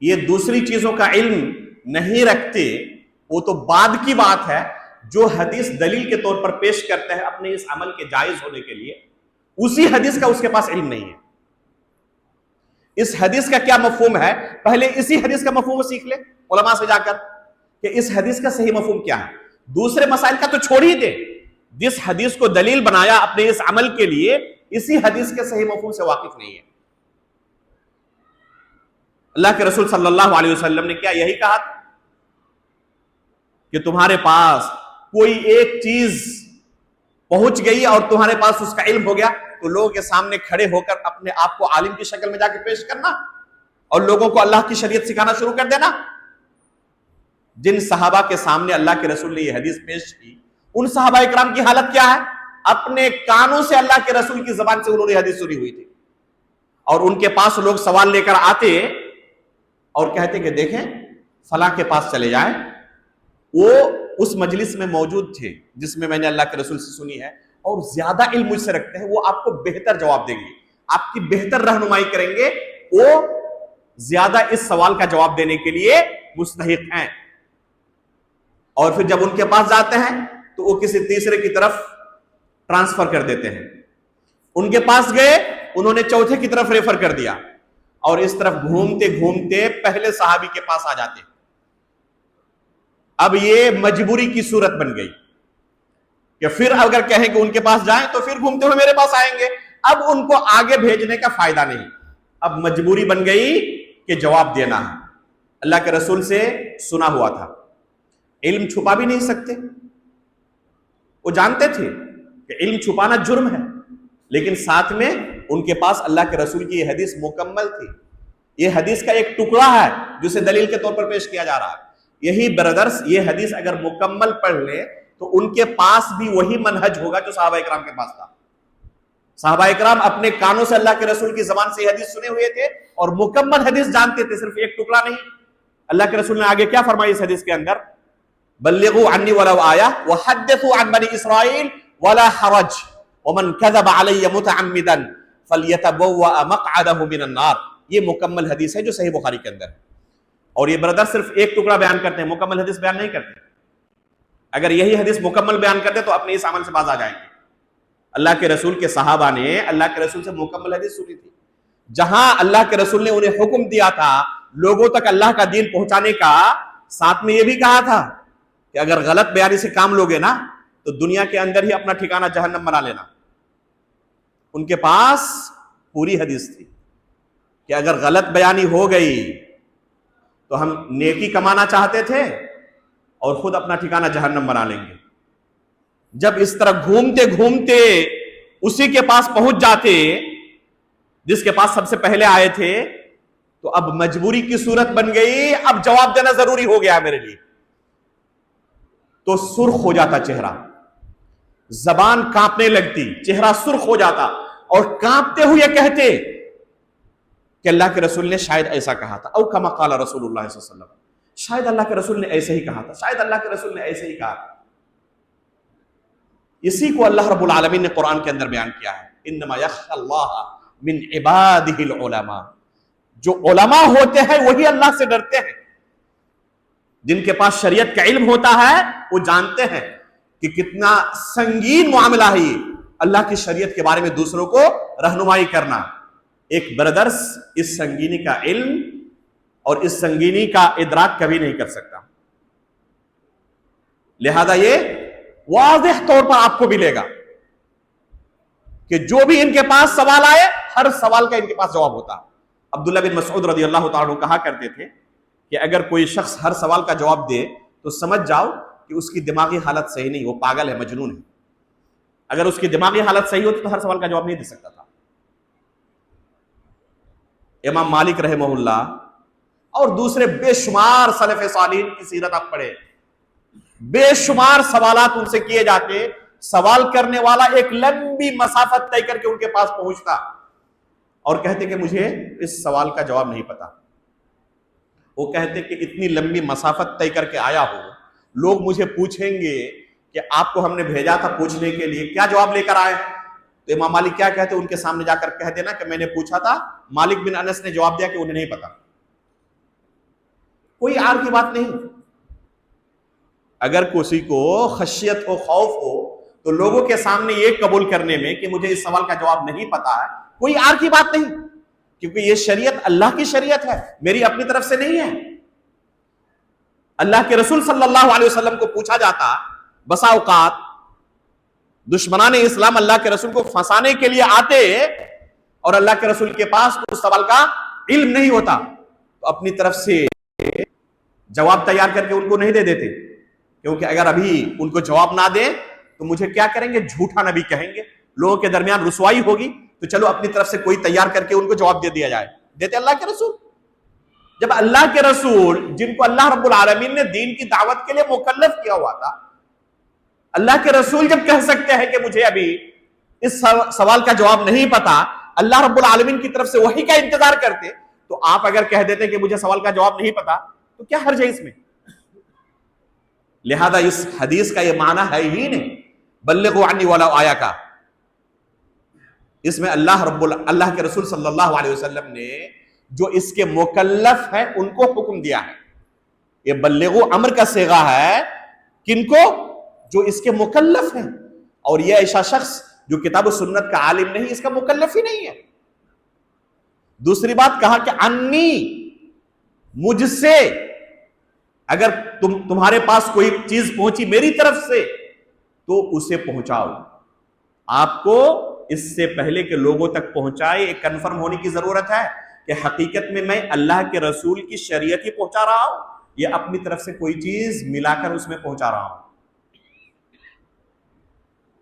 یہ دوسری چیزوں کا علم نہیں رکھتے، وہ تو بعد کی بات ہے. جو حدیث دلیل کے طور پر پیش کرتے ہیں اپنے اس عمل کے جائز ہونے کے لیے، اسی حدیث کا اس کے پاس علم نہیں ہے. اس حدیث کا کیا مفہوم ہے، پہلے اسی حدیث کا مفہوم سیکھ لے علماء سے جا کر کہ اس حدیث کا صحیح مفہوم کیا ہے. دوسرے مسائل کا تو چھوڑ ہی دے، جس حدیث کو دلیل بنایا اپنے اس عمل کے لیے، اسی حدیث کے صحیح مفہوم سے واقف نہیں ہے. اللہ کے رسول صلی اللہ علیہ وسلم نے کیا یہی کہا کہ تمہارے پاس کوئی ایک چیز پہنچ گئی اور تمہارے پاس اس کا علم ہو گیا تو لوگوں کے سامنے کھڑے ہو کر اپنے آپ کو عالم کی شکل میں جا کے پیش کرنا اور لوگوں کو اللہ کی شریعت سکھانا شروع کر دینا. جن صحابہ کے سامنے اللہ کے رسول نے یہ حدیث پیش کی، ان صحابہ اکرام کی حالت کیا ہے؟ اپنے کانوں سے اللہ کے رسول کی زبان سے انہوں نے حدیث سنی ہوئی تھی، اور ان کے پاس لوگ سوال لے کر آتے اور کہتے کہ دیکھیں فلاں کے پاس چلے جائیں، وہ اس مجلس میں موجود تھے جس میں میں نے اللہ کے رسول سے سنی ہے، اور زیادہ علم مجھ سے رکھتے ہیں، وہ آپ کو بہتر جواب دیں گے، آپ کی بہتر رہنمائی کریں گے، وہ زیادہ اس سوال کا جواب دینے کے لیے مستحق ہیں. اور پھر جب ان کے پاس جاتے ہیں تو وہ کسی تیسرے کی طرف ٹرانسفر کر دیتے ہیں. ان کے پاس گئے، انہوں نے چوتھے کی طرف ریفر کر دیا، اور اس طرف گھومتے گھومتے پہلے صحابی کے پاس آ جاتے. اب یہ مجبوری کی صورت بن گئی کہ پھر اگر کہیں کہ ان کے پاس جائیں تو پھر گھومتے ہوئے میرے پاس آئیں گے. اب ان کو آگے بھیجنے کا فائدہ نہیں، اب مجبوری بن گئی کہ جواب دینا ہے. اللہ کے رسول سے سنا ہوا تھا، علم چھپا بھی نہیں سکتے. وہ جانتے تھے کہ علم چھپانا جرم ہے، لیکن ساتھ میں ان کے پاس اللہ کے رسول کی یہ حدیث مکمل تھی. یہ حدیث کا ایک ٹکڑا ہے جسے دلیل کے طور پر پیش کیا جا رہا ہے. یہی برادرز یہ حدیث اگر مکمل پڑھ لے تو ان کے پاس بھی وہی منہج ہوگا جو صحابہ اکرام کے پاس تھا. صحابہ اکرام اپنے کانوں سے اللہ کے رسول کی زبان سے یہ حدیث سنے ہوئے تھے اور مکمل حدیث جانتے تھے، صرف ایک ٹکڑا نہیں. اللہ کے رسول نے آگے کیا فرمایا اس حدیث کے اندر؟ بلغوا عنی ولو آیہ وحدثوا عن بنی اسرائیل ولا حرج ومن كذب علی متعمدا فلیتبوأ مقعدہ من النار. یہ مکمل حدیث ہے جو صحیح بخاری کے اندر ہے. اور یہ برادر صرف ایک ٹکڑا بیان کرتے ہیں، مکمل حدیث بیان نہیں کرتے. اگر یہی حدیث مکمل بیان کرتے تو اپنے اس عمل سے باز آ جائیں گے۔ اللہ کے رسول کے صحابہ نے اللہ کے رسول سے مکمل حدیث سنی تھی، جہاں اللہ کے رسول نے انہیں حکم دیا تھا لوگوں تک اللہ کا دین پہنچانے کا، ساتھ میں یہ بھی کہا تھا کہ اگر غلط بیانی سے کام لوگے نا تو دنیا کے اندر ہی اپنا ٹھکانہ جہنم بنا لینا۔ ان کے پاس پوری حدیث تھی کہ اگر غلط بیانی ہو گئی تو ہم نیکی کمانا چاہتے تھے اور خود اپنا ٹھکانہ جہنم بنا لیں گے۔ جب اس طرح گھومتے گھومتے اسی کے پاس پہنچ جاتے جس کے پاس سب سے پہلے آئے تھے، تو اب مجبوری کی صورت بن گئی، اب جواب دینا ضروری ہو گیا میرے لیے۔ تو سرخ ہو جاتا چہرہ، زبان کانپنے لگتی، چہرہ سرخ ہو جاتا، اور کانپتے ہوئے کہتے کہ اللہ کے رسول نے شاید ایسا کہا تھا، او کما قال رسول اللہ صلی اللہ علیہ وسلم، شاید اللہ کے رسول نے ایسے ہی کہا تھا، شاید اللہ کے رسول نے ایسے ہی کہا تھا۔ اسی کو اللہ رب العالمین نے قرآن کے اندر بیان کیا ہے، انما یخشی اللہ من عبادہ العلماء، جو علماء ہوتے ہیں وہی اللہ سے ڈرتے ہیں۔ جن کے پاس شریعت کا علم ہوتا ہے وہ جانتے ہیں کہ کتنا سنگین معاملہ ہے یہ، اللہ کی شریعت کے بارے میں دوسروں کو رہنمائی کرنا۔ ایک بردرس اس سنگینی کا علم اور اس سنگینی کا ادراک کبھی نہیں کر سکتا، لہذا یہ واضح طور پر آپ کو ملے گا کہ جو بھی ان کے پاس سوال آئے ہر سوال کا ان کے پاس جواب ہوتا۔ عبداللہ بن مسعود رضی اللہ تعالیٰ عنہ کہا کرتے تھے کہ اگر کوئی شخص ہر سوال کا جواب دے تو سمجھ جاؤ کہ اس کی دماغی حالت صحیح نہیں، وہ پاگل ہے، مجنون ہے۔ اگر اس کی دماغی حالت صحیح ہوتی تو ہر سوال کا جواب نہیں دے سکتا تھا۔ امام مالک رحمہ اللہ اور دوسرے بے شمار سلف صالحین کی سیرت آپ پڑھیں، بے شمار سوالات ان سے کیے جاتے، سوال کرنے والا ایک لمبی مسافت طے کر کے ان کے پاس پہنچتا اور کہتے کہ مجھے اس سوال کا جواب نہیں پتا۔ وہ کہتے کہ اتنی لمبی مسافت طے کر کے آیا ہو، لوگ مجھے پوچھیں گے کہ آپ کو ہم نے بھیجا تھا پوچھنے کے لیے، کیا جواب لے کر آئے؟ تو امام مالک کیا کہتے؟ ان کے سامنے جا کر کہہ دینا کہ میں نے پوچھا تھا، مالک بن انس نے جواب دیا کہ انہیں نہیں پتا۔ کوئی عار کی بات نہیں۔ اگر کسی کو خشیت ہو، خوف ہو، تو لوگوں کے سامنے یہ قبول کرنے میں کہ مجھے اس سوال کا جواب نہیں پتا ہے کوئی عار کی بات نہیں، کیونکہ یہ شریعت اللہ کی شریعت ہے، میری اپنی طرف سے نہیں ہے۔ اللہ کے رسول صلی اللہ علیہ وسلم کو پوچھا جاتا، بسا اوقات دشمنان اسلام اللہ کے رسول کو پھنسانے کے لیے آتے اور اللہ کے رسول کے پاس اس سوال کا علم نہیں ہوتا تو اپنی طرف سے جواب تیار کر کے ان کو نہیں دے دیتے، کیونکہ اگر ابھی ان کو جواب نہ دیں تو مجھے کیا کریں گے، جھوٹا نبی کہیں گے، لوگوں کے درمیان رسوائی ہوگی، تو چلو اپنی طرف سے کوئی تیار کر کے ان کو جواب دے دیا جائے۔ دیتے اللہ کے رسول۔ جب اللہ کے رسول جن کو اللہ رب العالمین نے دین کی دعوت کے لیے مکلف کیا ہوا تھا، اللہ کے رسول جب کہہ سکتے ہیں کہ مجھے ابھی اس سوال کا جواب نہیں پتا، اللہ رب العالمین کی طرف سے وحی کا انتظار کرتے، تو آپ اگر کہہ دیتے کہ مجھے سوال کا جواب نہیں پتا تو کیا حرج ہے اس میں؟ لہذا اس حدیث کا یہ معنی ہے ہی نہیں بلغوا عنی ولو آیا کا، اس میں اللہ کے رسول صلی اللہ علیہ وسلم نے جو اس کے مکلف ہیں ان کو حکم دیا ہے۔ یہ بلغوا امر کا صیغہ ہے، کن کو؟ جو اس کے مکلف ہیں، اور یہ ایسا شخص جو کتاب و سنت کا عالم نہیں، اس کا مکلف ہی نہیں ہے۔ دوسری بات کہا کہ انی، مجھ سے، اگر تمہارے پاس کوئی چیز پہنچی میری طرف سے تو اسے پہنچاؤ۔ آپ کو اس سے پہلے کہ لوگوں تک پہنچائے ایک کنفرم ہونے کی ضرورت ہے کہ حقیقت میں اللہ کے رسول کی شریعت ہی پہنچا رہا ہوں یا اپنی طرف سے کوئی چیز ملا کر اس میں پہنچا رہا ہوں۔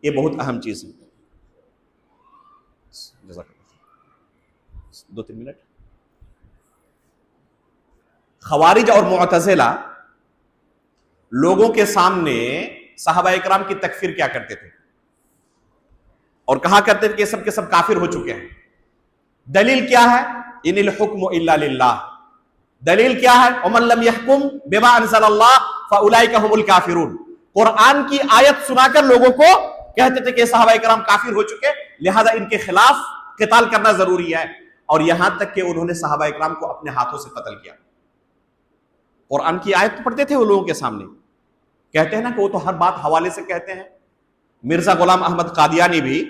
یہ بہت اہم چیز ہے۔ 2-3 منٹ۔ خوارج اور معتزلہ لوگوں کے سامنے صحابہ اکرام کی تکفیر کیا کرتے تھے اور کہا کرتے تھے کہ سب کے سب کافر ہو چکے ہیں۔ دلیل کیا ہے؟ ان الحکم الا للہ۔ دلیل کیا ہے؟ ومن لم يحکم بما انزل اللہ فاولئک هم الکافرون۔ قرآن کی آیت سنا کر لوگوں کو کہتے تھے کہ صحابہ اکرام کافر ہو چکے، لہذا ان کے خلاف قتال کرنا ضروری ہے، اور یہاں تک کہ انہوں نے صحابہ اکرام کو اپنے ہاتھوں سے قتل کیا۔ قرآن کی آیت پڑھتے تھے وہ لوگوں کے سامنے، کہتے ہیں نا کہ وہ تو ہر بات حوالے سے کہتے ہیں. مرزا غلام احمد قادیانی بھی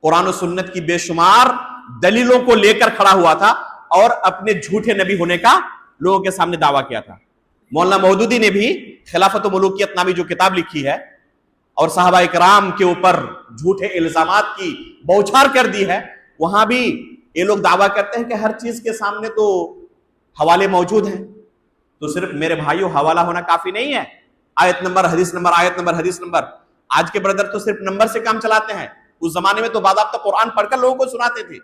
قرآن و سنت کی بے شمار دلیلوں کو لے کر کھڑا ہوا تھا اور اپنے جھوٹے نبی ہونے کا لوگوں کے سامنے دعویٰ کیا تھا. مولانا مودودی نے بھی خلافت و ملوکیت نامی جو کتاب لکھی ہے اور صحابہ اکرام کے اوپر جھوٹے الزامات کی بوچھار کر دی ہے، وہاں بھی یہ لوگ دعویٰ کرتے ہیں کہ ہر چیز کے سامنے تو حوالے موجود ہیں. تو صرف میرے بھائیوں حوالہ ہونا کافی نہیں ہے، آیت نمبر حدیث نمبر آیت نمبر حدیث نمبر. آج کے بردر تو صرف نمبر سے کام چلاتے ہیں، اس زمانے میں تو باضابطہ قرآن پڑھ کر لوگوں کو سناتے تھے.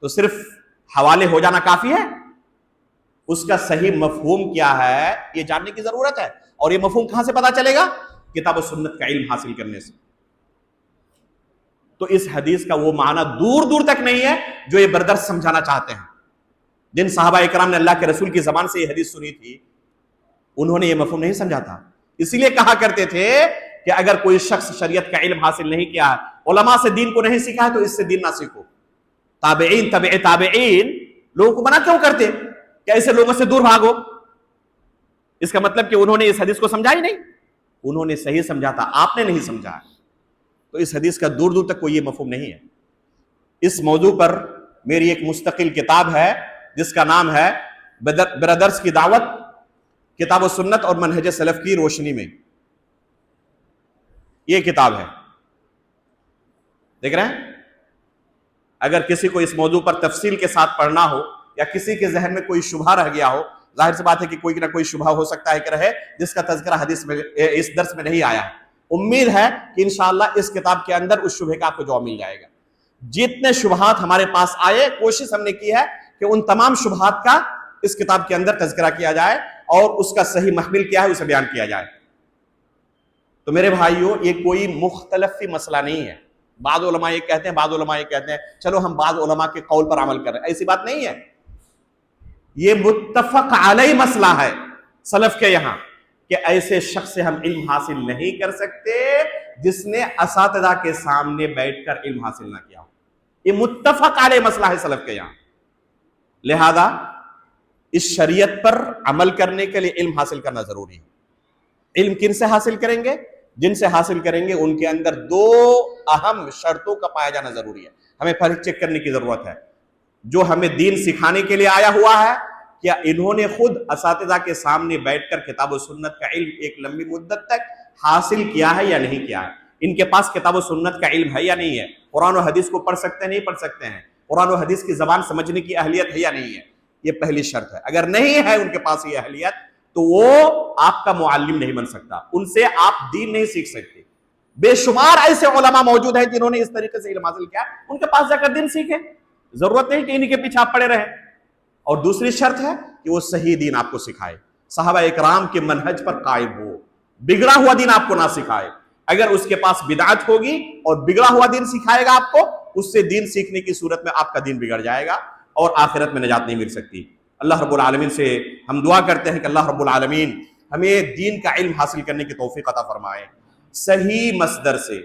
تو صرف حوالے ہو جانا کافی ہے؟ اس کا صحیح مفہوم کیا ہے یہ جاننے کی ضرورت ہے. اور یہ مفہوم کہاں سے پتا چلے گا؟ کتاب و سنت کا علم حاصل کرنے سے. تو اس حدیث کا وہ معنی دور دور تک نہیں ہے جو یہ بردر سمجھانا چاہتے ہیں. جن صحابہ اکرام نے اللہ کے رسول کی زبان سے یہ حدیث سنی تھی انہوں نے یہ مفہوم نہیں سمجھا تھا. اسی لیے کہا کرتے تھے کہ اگر کوئی شخص شریعت کا علم حاصل نہیں کیا، علماء سے دین کو نہیں سیکھا ہے تو اس سے دین نہ سیکھو. تابعین تبع تابعین لوگوں کو منع کیوں کرتے کہ ایسے لوگوں سے دور بھاگو؟ اس کا مطلب کہ انہوں نے اس حدیث کو سمجھا ہی نہیں. انہوں نے صحیح سمجھا تھا، آپ نے نہیں سمجھا. تو اس حدیث کا دور دور تک کوئی یہ مفہوم نہیں ہے. اس موضوع پر میری ایک مستقل کتاب ہے جس کا نام ہے برادرز کی دعوت، کتاب و سنت اور منہج سلف کی روشنی میں. یہ کتاب ہے، دیکھ رہے ہیں. اگر کسی کو اس موضوع پر تفصیل کے ساتھ پڑھنا ہو یا کسی کے ذہن میں کوئی شبہ رہ گیا ہو، ظاہر سی بات ہے کہ کوئی نہ کوئی شبہ ہو سکتا ہے کہ رہے جس کا تذکرہ حدیث میں اس درس میں نہیں آیا ہے. امید ہے کہ انشاءاللہ اس کتاب کے اندر اس شبہ کا آپ کو جواب مل جائے گا. جتنے شبہات ہمارے پاس آئے کوشش ہم نے کی ہے کہ ان تمام شبہات کا اس کتاب کے اندر تذکرہ کیا جائے اور اس کا صحیح محمل کیا ہے اسے بیان کیا جائے. تو میرے بھائیوں یہ کوئی مختلفی مسئلہ نہیں ہے. بعض علماء یہ کہتے ہیں، بعض علماء یہ کہتے ہیں، چلو ہم بعض علماء کے قول پر عمل کر رہے ہیں. ایسی بات نہیں ہے. یہ متفق علیہ مسئلہ ہے سلف کے یہاں کہ ایسے شخص سے ہم علم حاصل نہیں کر سکتے جس نے اساتذہ کے سامنے بیٹھ کر علم حاصل نہ کیا ہو. یہ متفق علیہ مسئلہ ہے سلف کے یہاں. لہذا اس شریعت پر عمل کرنے کے لیے علم حاصل کرنا ضروری ہے. علم کن سے حاصل کریں گے؟ جن سے حاصل کریں گے ان کے اندر دو اہم شرطوں کا پایا جانا ضروری ہے. ہمیں فرق چیک کرنے کی ضرورت ہے. جو ہمیں دین سکھانے کے لیے آیا ہوا ہے، کیا انہوں نے خود اساتذہ کے سامنے بیٹھ کر کتاب و سنت کا علم ایک لمبی مدت تک حاصل کیا ہے یا نہیں کیا ہے؟ ان کے پاس کتاب و سنت کا علم ہے یا نہیں ہے؟ قرآن و حدیث کو پڑھ سکتے ہیں نہیں پڑھ سکتے ہیں؟ قرآن و حدیث کی زبان سمجھنے کی اہلیت ہے یا نہیں ہے؟ یہ پہلی شرط ہے. اگر نہیں ہے ان کے پاس یہ اہلیت تو وہ آپ کا معلم نہیں بن سکتا، ان سے آپ دین نہیں سیکھ سکتے. بے شمار ایسے علماء موجود ہیں جنہوں نے اس طریقے سے علم حاصل کیا، ان کے پاس جا کر دین سیکھیں. ضرورت نہیں کہ انہی کے پیچھے آپ پڑے رہیں. اور دوسری شرط ہے کہ وہ صحیح دین آپ کو سکھائے، صحابہ اکرام کے منہج پر قائم ہو، بگڑا ہوا دین آپ کو نہ سکھائے. اگر اس کے پاس بدعت ہوگی اور بگڑا ہوا دین سکھائے گا آپ کو، اس سے دین سیکھنے کی صورت میں آپ کا دین بگڑ جائے گا اور آخرت میں نجات نہیں مل سکتی. اللہ رب العالمین سے ہم دعا کرتے ہیں کہ اللہ رب العالمین ہمیں دین کا علم حاصل کرنے کی توفیق عطا فرمائے. صحیح مصدر سے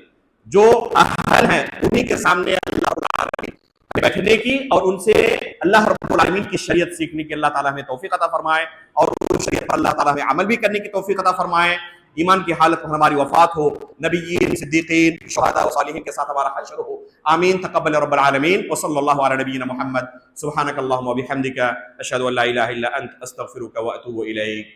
جو اہل ہیں انہی کے سامنے اللہ رب العالمین بیٹھنے کی اور ان سے اللہ رب العالمین کی شریعت سیکھنے کی اللہ تعالیٰ ہمیں توفیق عطا فرمائے اور اس شریعت پر اللہ تعالیٰ ہمیں عمل بھی کرنے کی توفیق عطا فرمائے. ایمان کی حالت میں ہماری وفات ہو، نبیین، صدیقین، شہداء و صالحین کے ساتھ ہمارا حشر ہو. آمین. تقبل رب العالمین. وصلی اللہ علی نبینا محمد. سبحانک اللہم و بحمدک، اشہد ان لا الہ الا انت، استغفرک و اتوب الیک.